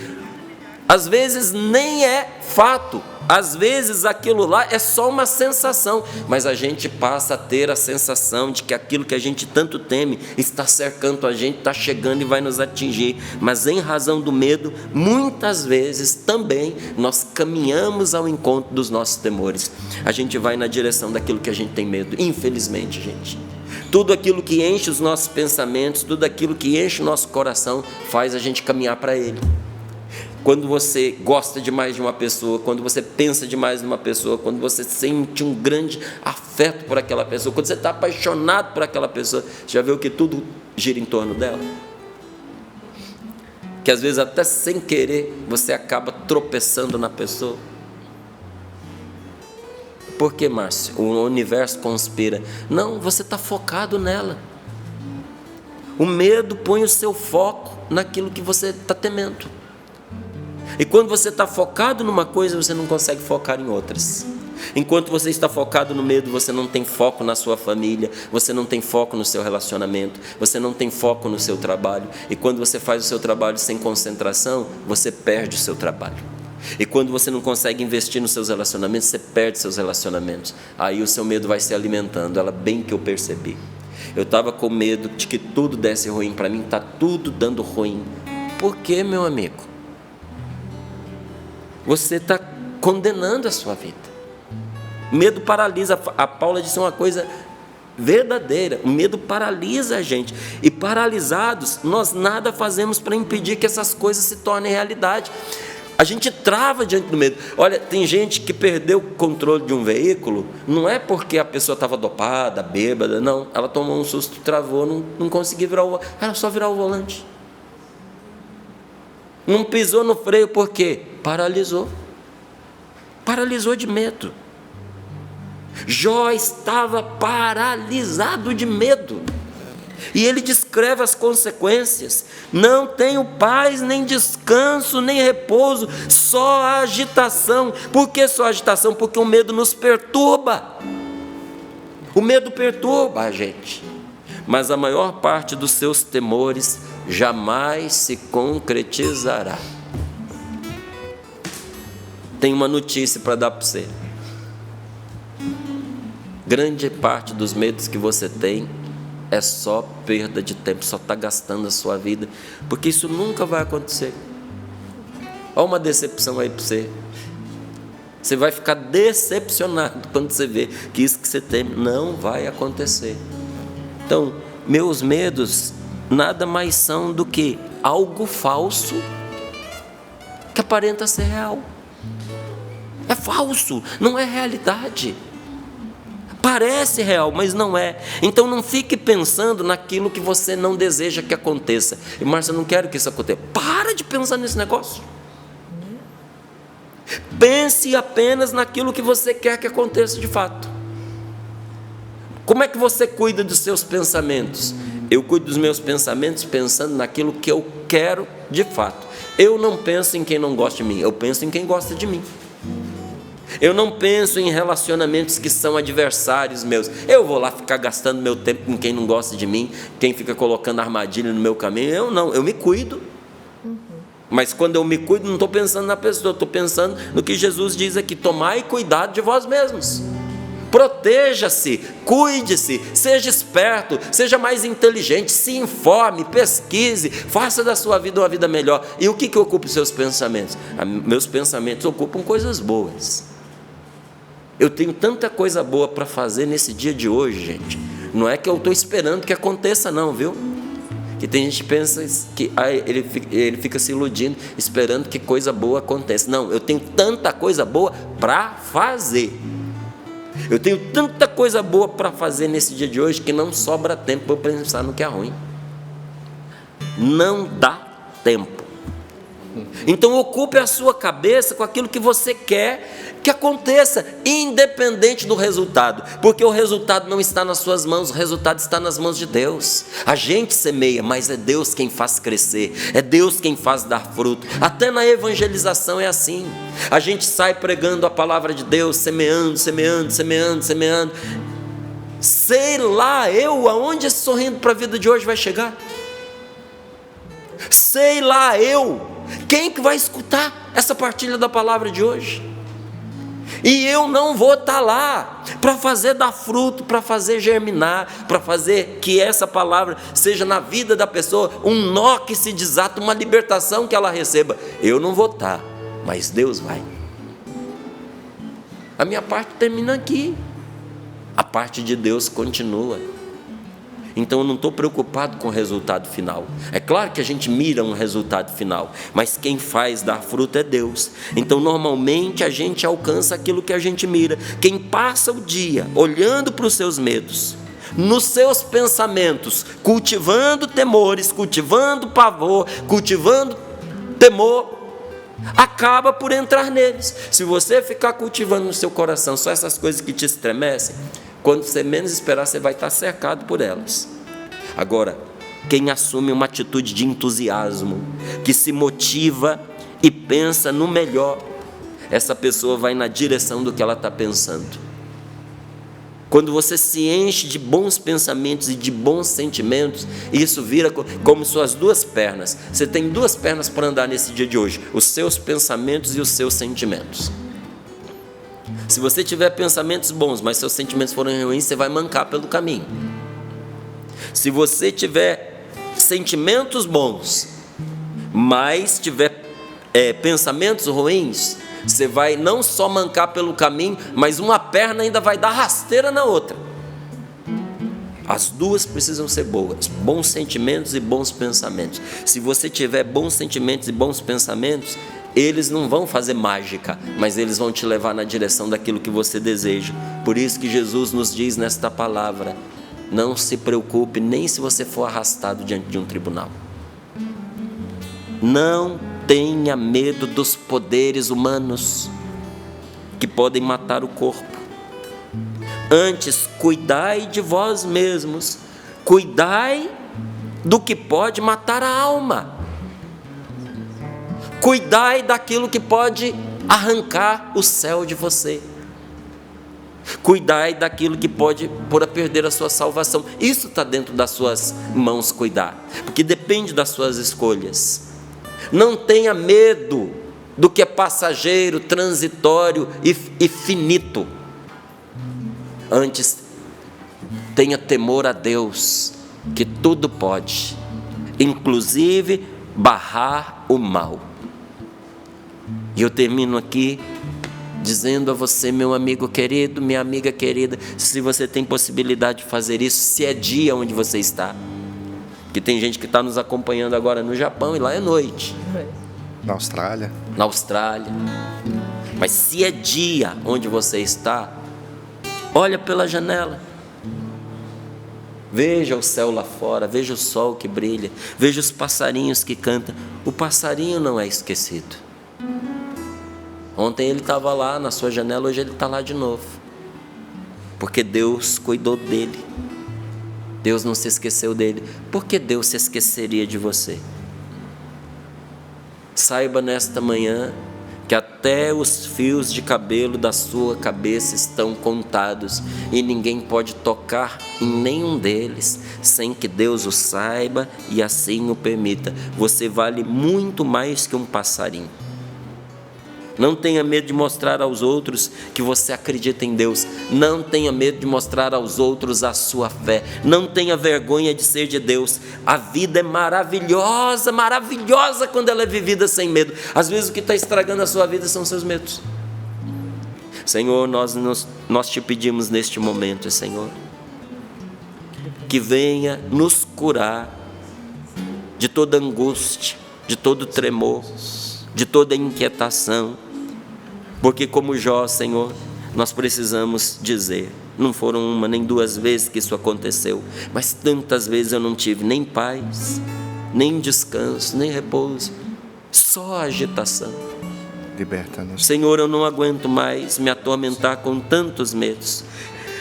Às vezes nem é fato, às vezes aquilo lá é só uma sensação, mas a gente passa a ter a sensação de que aquilo que a gente tanto teme está cercando a gente, está chegando e vai nos atingir. Mas em razão do medo, muitas vezes também nós caminhamos ao encontro dos nossos temores. A gente vai na direção daquilo que a gente tem medo, infelizmente, gente. Tudo aquilo que enche os nossos pensamentos, tudo aquilo que enche o nosso coração, faz a gente caminhar para ele. Quando você gosta demais de uma pessoa, quando você pensa demais numa pessoa, quando você sente um grande afeto por aquela pessoa, quando você está apaixonado por aquela pessoa, já viu que tudo gira em torno dela? Que às vezes até sem querer você acaba tropeçando na pessoa. Por que, Márcio? O universo conspira. Não, você está focado nela. O medo põe o seu foco naquilo que você está temendo. E quando você está focado numa coisa, você não consegue focar em outras. Enquanto você está focado no medo, você não tem foco na sua família, você não tem foco no seu relacionamento, você não tem foco no seu trabalho. E quando você faz o seu trabalho sem concentração, você perde o seu trabalho. E quando você não consegue investir nos seus relacionamentos, você perde seus relacionamentos. Aí o seu medo vai se alimentando. Ela bem que eu percebi. Eu estava com medo de que tudo desse ruim para mim, está tudo dando ruim. Por quê, meu amigo? Você está condenando a sua vida. Medo paralisa. A Paula disse uma coisa verdadeira. O medo paralisa a gente. E paralisados, nós nada fazemos para impedir que essas coisas se tornem realidade. A gente trava diante do medo. Olha, tem gente que perdeu o controle de um veículo, não é porque a pessoa estava dopada, bêbada, não. Ela tomou um susto, travou, não conseguiu virar o volante. Era só virar o volante. Não pisou no freio, por quê? Paralisou. Paralisou de medo. Jó estava paralisado de medo. E ele descreve as consequências. Não tenho paz, nem descanso, nem repouso, só agitação. Por que só agitação? Porque o medo nos perturba. O medo perturba a gente. Mas a maior parte dos seus temores jamais se concretizará. Tem uma notícia para dar para você. Grande parte dos medos que você tem é só perda de tempo, só está gastando a sua vida, porque isso nunca vai acontecer. Olha uma decepção aí para você. Você vai ficar decepcionado quando você vê que isso que você tem não vai acontecer. Então, meus medos nada mais são do que algo falso que aparenta ser real. É falso, não é realidade. Parece real, mas não é. Então não fique pensando naquilo que você não deseja que aconteça. E Márcia, eu não quero que isso aconteça. Para de pensar nesse negócio. Pense apenas naquilo que você quer que aconteça de fato. Como é que você cuida dos seus pensamentos? Eu cuido dos meus pensamentos pensando naquilo que eu quero de fato. Eu não penso em quem não gosta de mim, eu penso em quem gosta de mim. Eu não penso em relacionamentos que são adversários meus. Eu vou lá ficar gastando meu tempo com quem não gosta de mim, quem fica colocando armadilha no meu caminho. Eu não, eu me cuido. Mas quando eu me cuido, não estou pensando na pessoa, estou pensando no que Jesus diz aqui: tomai cuidado de vós mesmos. Proteja-se, cuide-se, seja esperto, seja mais inteligente, se informe, pesquise, faça da sua vida uma vida melhor. E o que ocupa os seus pensamentos? Meus pensamentos ocupam coisas boas. Eu tenho tanta coisa boa para fazer nesse dia de hoje, gente. Não é que eu estou esperando que aconteça não, viu? Que tem gente que pensa que ele fica se iludindo, esperando que coisa boa aconteça. Não, eu tenho tanta coisa boa para fazer. Eu tenho tanta coisa boa para fazer nesse dia de hoje que não sobra tempo para eu pensar no que é ruim. Não dá tempo. Então ocupe a sua cabeça com aquilo que você quer que aconteça, independente do resultado, porque o resultado não está nas suas mãos, o resultado está nas mãos de Deus. A gente semeia, mas é Deus quem faz crescer, é Deus quem faz dar fruto. Até na evangelização é assim. A gente sai pregando a palavra de Deus, semeando. Sei lá eu aonde esse Sorrindo para a Vida de hoje vai chegar. Sei lá eu quem que vai escutar essa partilha da palavra de hoje. E eu não vou estar lá para fazer dar fruto, para fazer germinar, para fazer que essa palavra seja na vida da pessoa um nó que se desata, uma libertação que ela receba. Eu não vou estar, mas Deus vai. A minha parte termina aqui, a parte de Deus continua. Então eu não estou preocupado com o resultado final. É claro que a gente mira um resultado final, mas quem faz dar fruto é Deus. Então normalmente a gente alcança aquilo que a gente mira. Quem passa o dia olhando para os seus medos, nos seus pensamentos, cultivando temores, cultivando pavor, cultivando temor, acaba por entrar neles. Se você ficar cultivando no seu coração só essas coisas que te estremecem, quando você menos esperar, você vai estar cercado por elas. Agora, quem assume uma atitude de entusiasmo, que se motiva e pensa no melhor, essa pessoa vai na direção do que ela está pensando. Quando você se enche de bons pensamentos e de bons sentimentos, isso vira como suas duas pernas. Você tem duas pernas para andar nesse dia de hoje: os seus pensamentos e os seus sentimentos. Se você tiver pensamentos bons, mas seus sentimentos forem ruins, você vai mancar pelo caminho. Se você tiver sentimentos bons, mas tiver pensamentos ruins, você vai não só mancar pelo caminho, mas uma perna ainda vai dar rasteira na outra. As duas precisam ser boas, bons sentimentos e bons pensamentos. Se você tiver bons sentimentos e bons pensamentos, eles não vão fazer mágica, mas eles vão te levar na direção daquilo que você deseja. Por isso que Jesus nos diz nesta palavra: não se preocupe nem se você for arrastado diante de um tribunal. Não tenha medo dos poderes humanos que podem matar o corpo. Antes, cuidai de vós mesmos, cuidai do que pode matar a alma. Cuidai daquilo que pode arrancar o céu de você. Cuidai daquilo que pode pôr a perder a sua salvação. Isso está dentro das suas mãos cuidar, porque depende das suas escolhas. Não tenha medo do que é passageiro, transitório e finito. Antes, tenha temor a Deus, que tudo pode, inclusive barrar o mal. E eu termino aqui dizendo a você, meu amigo querido, minha amiga querida, se você tem possibilidade de fazer isso, se é dia onde você está. Porque tem gente que está nos acompanhando agora no Japão e lá é noite. Na Austrália. Na Austrália. Mas se é dia onde você está, olha pela janela. Veja o céu lá fora, veja o sol que brilha, veja os passarinhos que cantam. O passarinho não é esquecido. Ontem ele estava lá na sua janela, hoje ele está lá de novo. Porque Deus cuidou dele. Deus não se esqueceu dele. Por que Deus se esqueceria de você? Saiba nesta manhã que até os fios de cabelo da sua cabeça estão contados e ninguém pode tocar em nenhum deles sem que Deus o saiba e assim o permita. Você vale muito mais que um passarinho. Não tenha medo de mostrar aos outros que você acredita em Deus. Não tenha medo de mostrar aos outros a sua fé. Não tenha vergonha de ser de Deus. A vida é maravilhosa, maravilhosa quando ela é vivida sem medo. Às vezes o que está estragando a sua vida são seus medos. Senhor, nós te pedimos neste momento, Senhor, que venha nos curar de toda angústia, de todo tremor, de toda inquietação. Porque como Jó, Senhor, nós precisamos dizer, não foram uma nem duas vezes que isso aconteceu, mas tantas vezes eu não tive nem paz, nem descanso, nem repouso, só agitação. Liberta-nos. Senhor, eu não aguento mais me atormentar com tantos medos.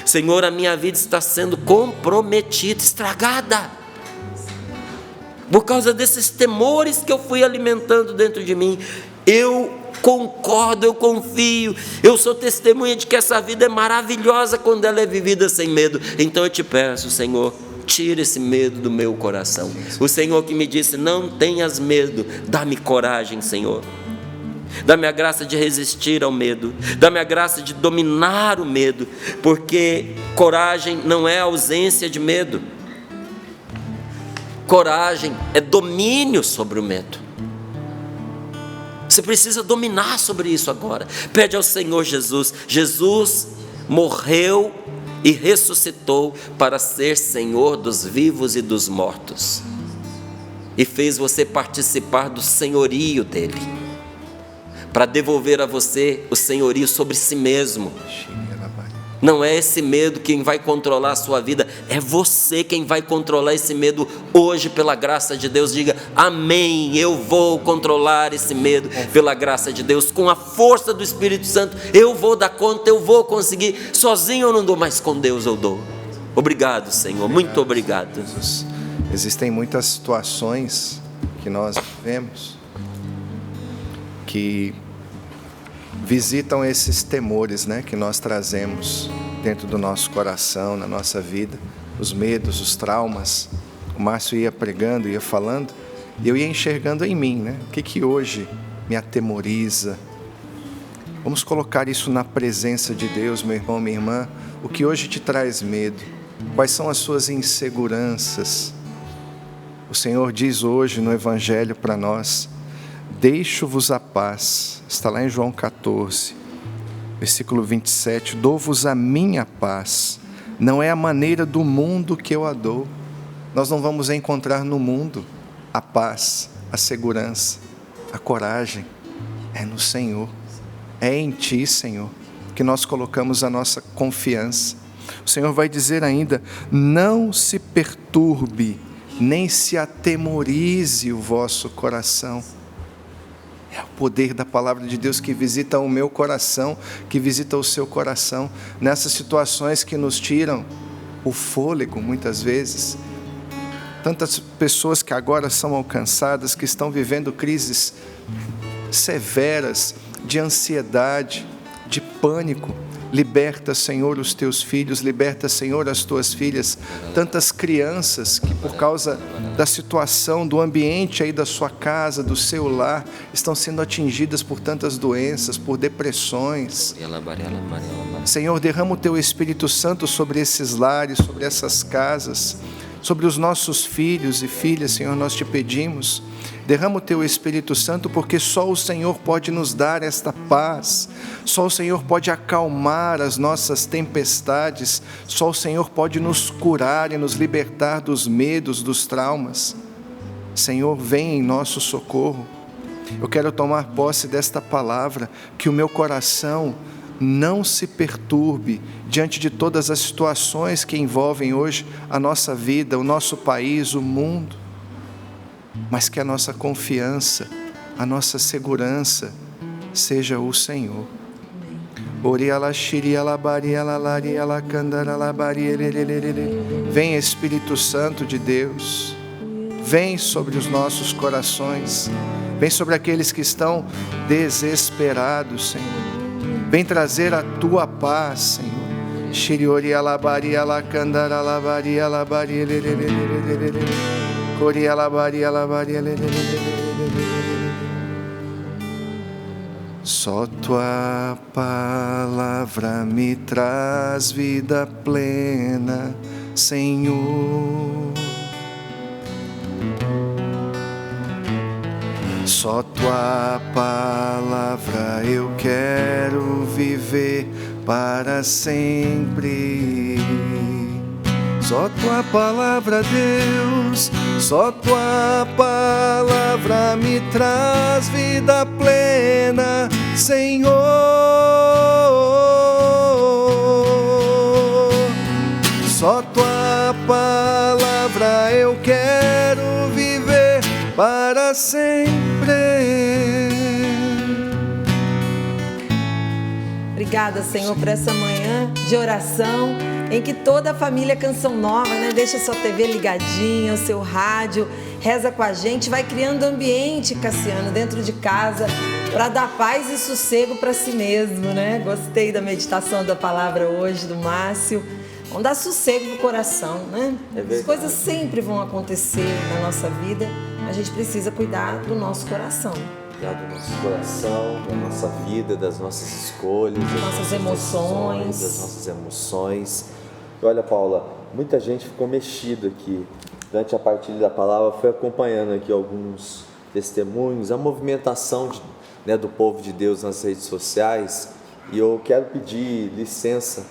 Senhor, a minha vida está sendo comprometida, estragada, por causa desses temores que eu fui alimentando dentro de mim. Eu concordo, eu confio, eu sou testemunha de que essa vida é maravilhosa quando ela é vivida sem medo. Então eu te peço, Senhor, tira esse medo do meu coração. O Senhor que me disse, não tenhas medo, dá-me coragem, Senhor. Dá-me a graça de resistir ao medo, dá-me a graça de dominar o medo, porque coragem não é ausência de medo. Coragem é domínio sobre o medo. Você precisa dominar sobre isso agora. Pede ao Senhor Jesus. Jesus morreu e ressuscitou para ser Senhor dos vivos e dos mortos. E fez você participar do senhorio dele, para devolver a você o senhorio sobre si mesmo. Não é esse medo quem vai controlar a sua vida, é você quem vai controlar esse medo hoje pela graça de Deus. Diga, amém, eu vou controlar esse medo pela graça de Deus, com a força do Espírito Santo, eu vou dar conta, eu vou conseguir, sozinho eu não dou, mas com Deus eu dou. Obrigado, Senhor, muito obrigado. Jesus. Existem muitas situações que nós vivemos que visitam esses temores, né, que nós trazemos dentro do nosso coração, na nossa vida, os medos, os traumas. O Márcio ia pregando, ia falando, e eu ia enxergando em mim, né, o que hoje me atemoriza. Vamos colocar isso na presença de Deus, meu irmão, minha irmã. O que hoje te traz medo? Quais são as suas inseguranças? O Senhor diz hoje no Evangelho para nós, deixo-vos a paz, está lá em João 14, versículo 27, dou-vos a minha paz, não é a maneira do mundo que eu a dou. Nós não vamos encontrar no mundo a paz, a segurança, a coragem, é no Senhor, é em Ti, Senhor, que nós colocamos a nossa confiança. O Senhor vai dizer ainda, não se perturbe, nem se atemorize o vosso coração. É o poder da palavra de Deus que visita o meu coração, que visita o seu coração, nessas situações que nos tiram o fôlego, muitas vezes. Tantas pessoas que agora são alcançadas, que estão vivendo crises severas de ansiedade, de pânico, Liberta, Senhor, os teus filhos, liberta, Senhor, as tuas filhas, tantas crianças que por causa da situação, do ambiente aí da sua casa, do seu lar, estão sendo atingidas por tantas doenças, por depressões. Senhor, derrama o teu Espírito Santo sobre esses lares, sobre essas casas, sobre os nossos filhos e filhas, Senhor, nós te pedimos. Derrama o teu Espírito Santo, porque só o Senhor pode nos dar esta paz, só o Senhor pode acalmar as nossas tempestades, só o Senhor pode nos curar e nos libertar dos medos, dos traumas. Senhor, vem em nosso socorro. Eu quero tomar posse desta palavra, que o meu coração não se perturbe diante de todas as situações que envolvem hoje a nossa vida, o nosso país, o mundo, mas que a nossa confiança, a nossa segurança seja o Senhor. Vem, Espírito Santo de Deus, vem sobre os nossos corações, vem sobre aqueles que estão desesperados, Senhor. Vem trazer a tua paz, Senhor. Só tua palavra me traz vida plena, Senhor. Só tua palavra eu quero viver para sempre. Só tua palavra, Deus, só tua palavra me traz vida plena, Senhor. Só tua palavra eu quero viver para sempre. Obrigada, Senhor, por essa manhã de oração, em que toda a família Canção Nova, deixa a sua TV ligadinha, o seu rádio, reza com a gente, vai criando ambiente, Cassiano, dentro de casa, para dar paz e sossego para si mesmo, Gostei da meditação da palavra hoje, do Márcio. Vamos dar sossego no coração, As coisas sempre vão acontecer na nossa vida, a gente precisa cuidar do nosso coração. Cuidar do nosso coração, da nossa vida, das nossas escolhas, das nossas emoções, das nossas emoções. E olha, Paula, muita gente ficou mexida aqui durante a partilha da palavra, foi acompanhando aqui alguns testemunhos, a movimentação do povo de Deus nas redes sociais, e eu quero pedir licença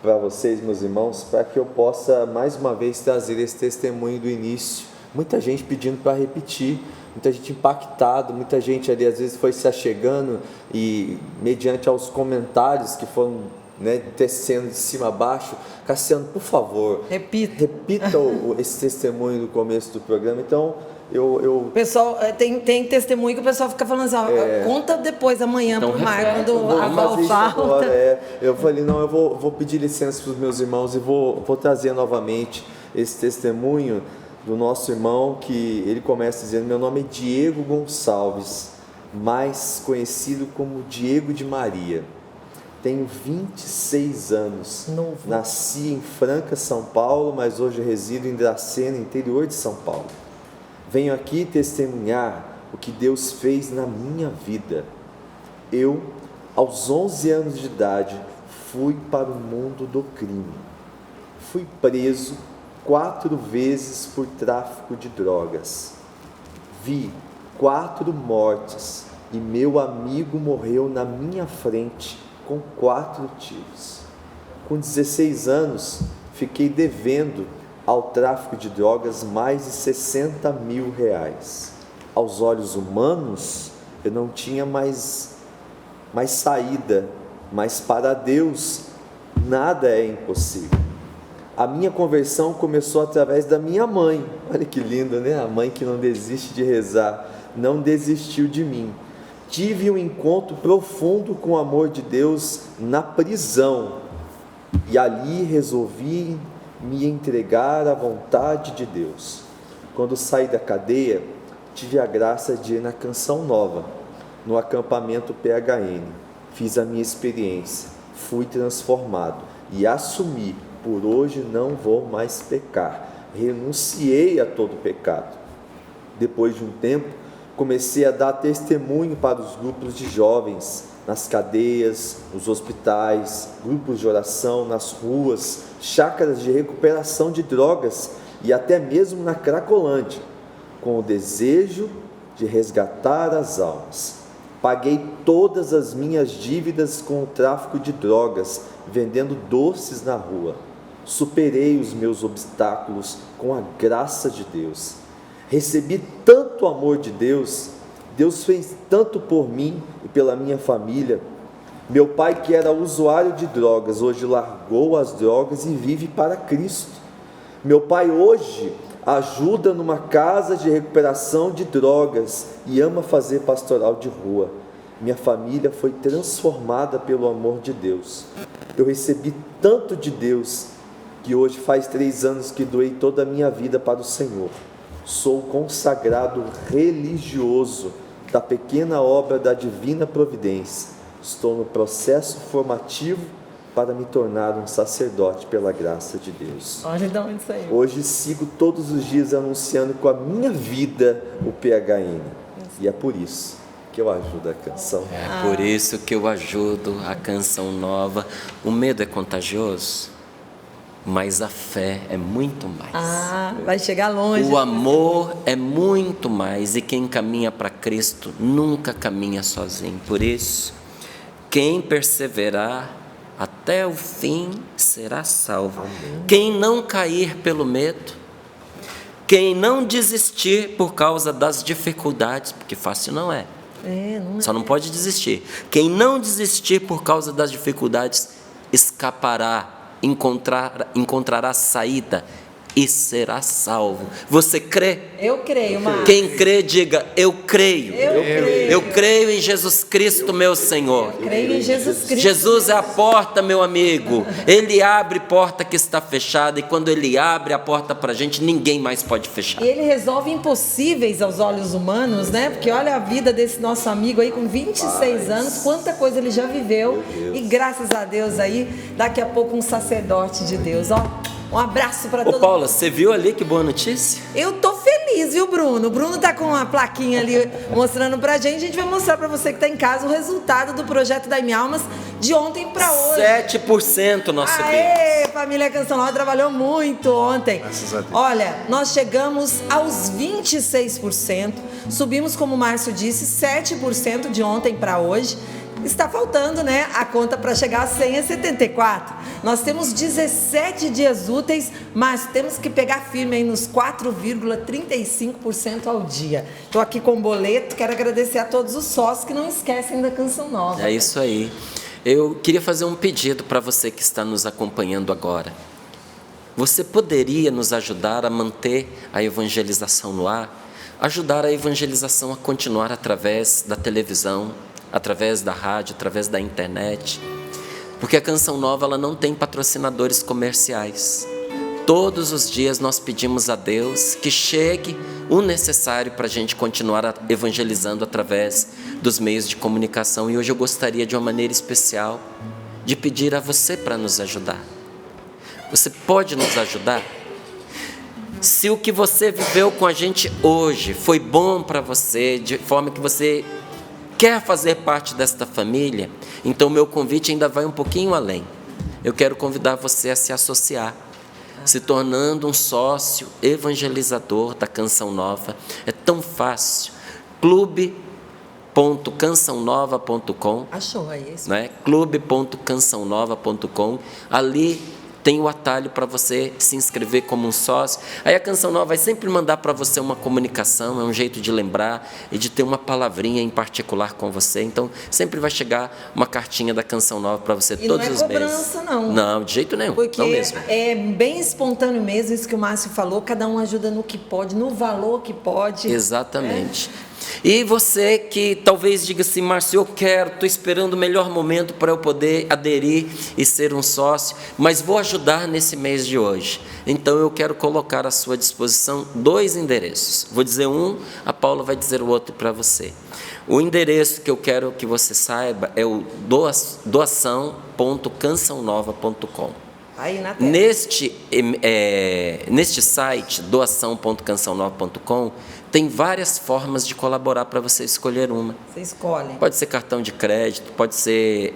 para vocês, meus irmãos, para que eu possa mais uma vez trazer esse testemunho do início. Muita gente pedindo para repetir, muita gente impactada, muita gente ali às vezes foi se achegando e mediante aos comentários que foram descendo de cima a baixo. Cassiano, por favor, repita esse testemunho do começo do programa. Então, Pessoal, tem testemunho que o pessoal fica falando assim, conta depois, amanhã, então, pro Marco, quando a Val falta. Eu falei, não, eu vou pedir licença para os meus irmãos e vou trazer novamente esse testemunho do nosso irmão, que ele começa dizendo: meu nome é Diego Gonçalves, mais conhecido como Diego de Maria. Tenho 26 anos. Novo. Nasci em Franca, São Paulo, mas hoje resido em Dracena, interior de São Paulo. Venho aqui testemunhar o que Deus fez na minha vida. Eu, aos 11 anos de idade, fui para o mundo do crime. Fui preso 4 vezes por tráfico de drogas. Vi 4 mortes e meu amigo morreu na minha frente com 4 tiros. Com 16 anos, fiquei devendo ao tráfico de drogas mais de 60 mil reais. Aos olhos humanos, eu não tinha mais saída, mas para Deus nada é impossível. A minha conversão começou através da minha mãe. Olha que lindo, A mãe que não desiste de rezar, não desistiu de mim. Tive um encontro profundo com o amor de Deus na prisão e ali resolvi me entregar à vontade de Deus. Quando saí da cadeia, tive a graça de ir na Canção Nova, no acampamento PHN. Fiz a minha experiência fui transformado e assumi: por hoje não vou mais pecar. Renunciei a todo pecado. Depois de um tempo, comecei a dar testemunho para os grupos de jovens, nas cadeias, nos hospitais, grupos de oração, nas ruas, chácaras de recuperação de drogas e até mesmo na Cracolândia, com o desejo de resgatar as almas. Paguei todas as minhas dívidas com o tráfico de drogas, vendendo doces na rua. Superei os meus obstáculos com a graça de Deus. Recebi tanto amor de Deus. Deus fez tanto por mim e pela minha família. Meu pai, que era usuário de drogas, hoje largou as drogas e vive para Cristo. Meu pai hoje ajuda numa casa de recuperação de drogas e ama fazer pastoral de rua. Minha família foi transformada pelo amor de Deus. Eu recebi tanto de Deus que hoje faz 3 anos que doei toda a minha vida para o Senhor. Sou consagrado religioso da pequena obra da Divina Providência. Estou no processo formativo para me tornar um sacerdote pela graça de Deus. Olha de onde saiu. Hoje sigo todos os dias anunciando com a minha vida o PHN. E é por isso que eu ajudo a Canção Nova. É por isso que eu ajudo a Canção Nova. O medo é contagioso, mas a fé é muito mais. Vai chegar longe. O amor é muito mais, e quem caminha para Cristo nunca caminha sozinho. Por isso, quem perseverar até o fim será salvo. Amém. Quem não cair pelo medo, quem não desistir por causa das dificuldades, porque fácil não é. Só não pode desistir. Quem não desistir por causa das dificuldades escapará, encontrará saída e será salvo. Você crê? Eu creio, Márcio. Quem crê, diga: eu creio. Eu creio. Eu creio em Jesus Cristo, meu Senhor. Eu creio em Jesus Cristo. Jesus é a porta, meu amigo. Ele abre porta que está fechada, e quando Ele abre a porta para a gente, ninguém mais pode fechar. E Ele resolve impossíveis aos olhos humanos, né? Porque olha a vida desse nosso amigo aí com 26 anos, quanta coisa ele já viveu. E graças a Deus aí, daqui a pouco um sacerdote de Deus, ó. Um abraço para todo mundo. Ô Paula, você viu ali que boa notícia? Eu tô feliz, viu, Bruno? O Bruno tá com uma plaquinha ali mostrando pra gente. A gente vai mostrar pra você que tá em casa o resultado do projeto da Em Almas de ontem pra hoje. 7% nós subimos. Aê, família Canção Nova trabalhou muito ontem. Graças a Deus. Olha, nós chegamos aos 26%. Subimos, como o Márcio disse, 7% de ontem pra hoje. Está faltando, né? A conta para chegar a 100 é 74. Nós temos 17 dias úteis, mas temos que pegar firme aí nos 4,35% ao dia. Estou aqui com o boleto, quero agradecer a todos os sócios que não esquecem da Canção Nova. É isso aí. Eu queria fazer um pedido para você que está nos acompanhando agora. Você poderia nos ajudar a manter a evangelização no ar? Ajudar a evangelização a continuar através da televisão, através da rádio, através da internet, porque a Canção Nova ela não tem patrocinadores comerciais. Todos os dias nós pedimos a Deus que chegue o necessário para a gente continuar evangelizando através dos meios de comunicação, e hoje eu gostaria de uma maneira especial de pedir a você para nos ajudar. Você pode nos ajudar? Se o que você viveu com a gente hoje foi bom para você, de forma que você quer fazer parte desta família, então meu convite ainda vai um pouquinho além. Eu quero convidar você a se associar, se tornando um sócio evangelizador da Canção Nova. É tão fácil. clube.cançãonova.com. Achou aí isso? Né? clube.cançãonova.com. Ali tem o atalho para você se inscrever como um sócio. Aí a Canção Nova vai sempre mandar para você uma comunicação, é um jeito de lembrar e de ter uma palavrinha em particular com você. Então, sempre vai chegar uma cartinha da Canção Nova para você todos os meses. Não é cobrança, não. Não, de jeito nenhum. Porque não mesmo. É bem espontâneo mesmo, isso que o Márcio falou, cada um ajuda no que pode, no valor que pode. Exatamente. E você que talvez diga assim: Márcio, eu quero, estou esperando o melhor momento para eu poder aderir e ser um sócio, mas vou ajudar nesse mês de hoje. Então eu quero colocar à sua disposição 2 endereços. Vou dizer um, a Paula vai dizer o outro para você. O endereço que eu quero que você saiba é o doação.cançãonova.com. Aí na tela. Neste site, doação.cançãonova.com, tem várias formas de colaborar para você escolher uma. Você escolhe. Pode ser cartão de crédito, pode ser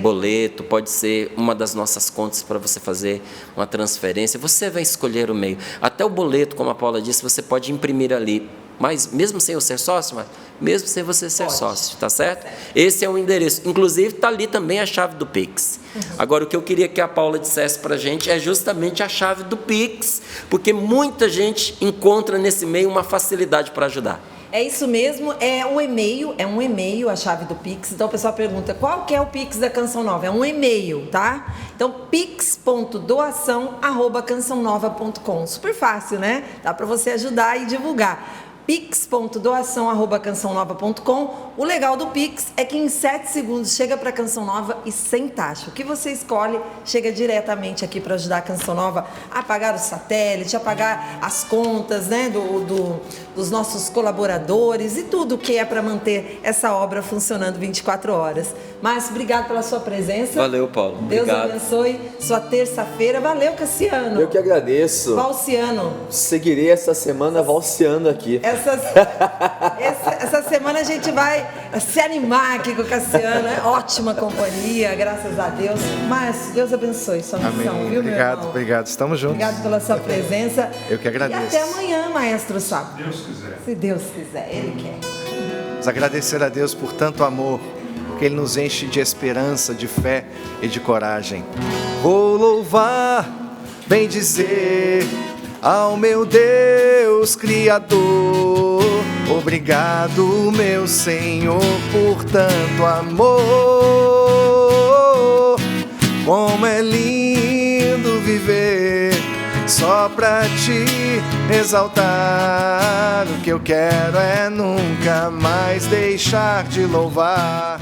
boleto, pode ser uma das nossas contas para você fazer uma transferência. Você vai escolher o meio. Até o boleto, como a Paula disse, você pode imprimir ali. Mas mesmo sem eu ser sócio, mesmo sem você ser sócio, tá certo? Esse é o endereço. Inclusive, está ali também a chave do Pix. Agora, o que eu queria que a Paula dissesse para a gente é justamente a chave do Pix, porque muita gente encontra nesse meio uma facilidade para ajudar. É isso mesmo, é um e-mail a chave do Pix. Então o pessoal pergunta, qual que é o Pix da Canção Nova? É um e-mail, tá? Então, pix.doação@cançãonova.com. Super fácil, né? Dá para você ajudar e divulgar. pix.doação@cançãonova.com. O legal do Pix é que em 7 segundos chega para a Canção Nova e sem taxa. O que você escolhe chega diretamente aqui para ajudar a Canção Nova a pagar o satélite, a pagar as contas, né, dos nossos colaboradores e tudo que é para manter essa obra funcionando 24 horas. Márcio, obrigado pela sua presença. Valeu, Paulo. Deus Obrigado. abençoe sua terça-feira. Valeu, Cassiano. Eu que agradeço. Valciano. Seguirei essa semana valseando aqui. Essa semana a gente vai se animar aqui com o Cassiano. É ótima companhia, graças a Deus. Márcio, Deus abençoe sua missão, Amém. viu, Obrigado, meu irmão? obrigado. Estamos juntos. Obrigado pela sua presença. Eu que agradeço. E até amanhã, Maestro Sábio. Se Deus quiser. Se Deus quiser, Ele quer. Vamos agradecer a Deus por tanto amor, que Ele nos enche de esperança, de fé e de coragem. Vou louvar, bendizer ao meu Deus Criador. Obrigado, meu Senhor, por tanto amor. Como é lindo viver só pra te exaltar. O que eu quero é nunca mais deixar de louvar.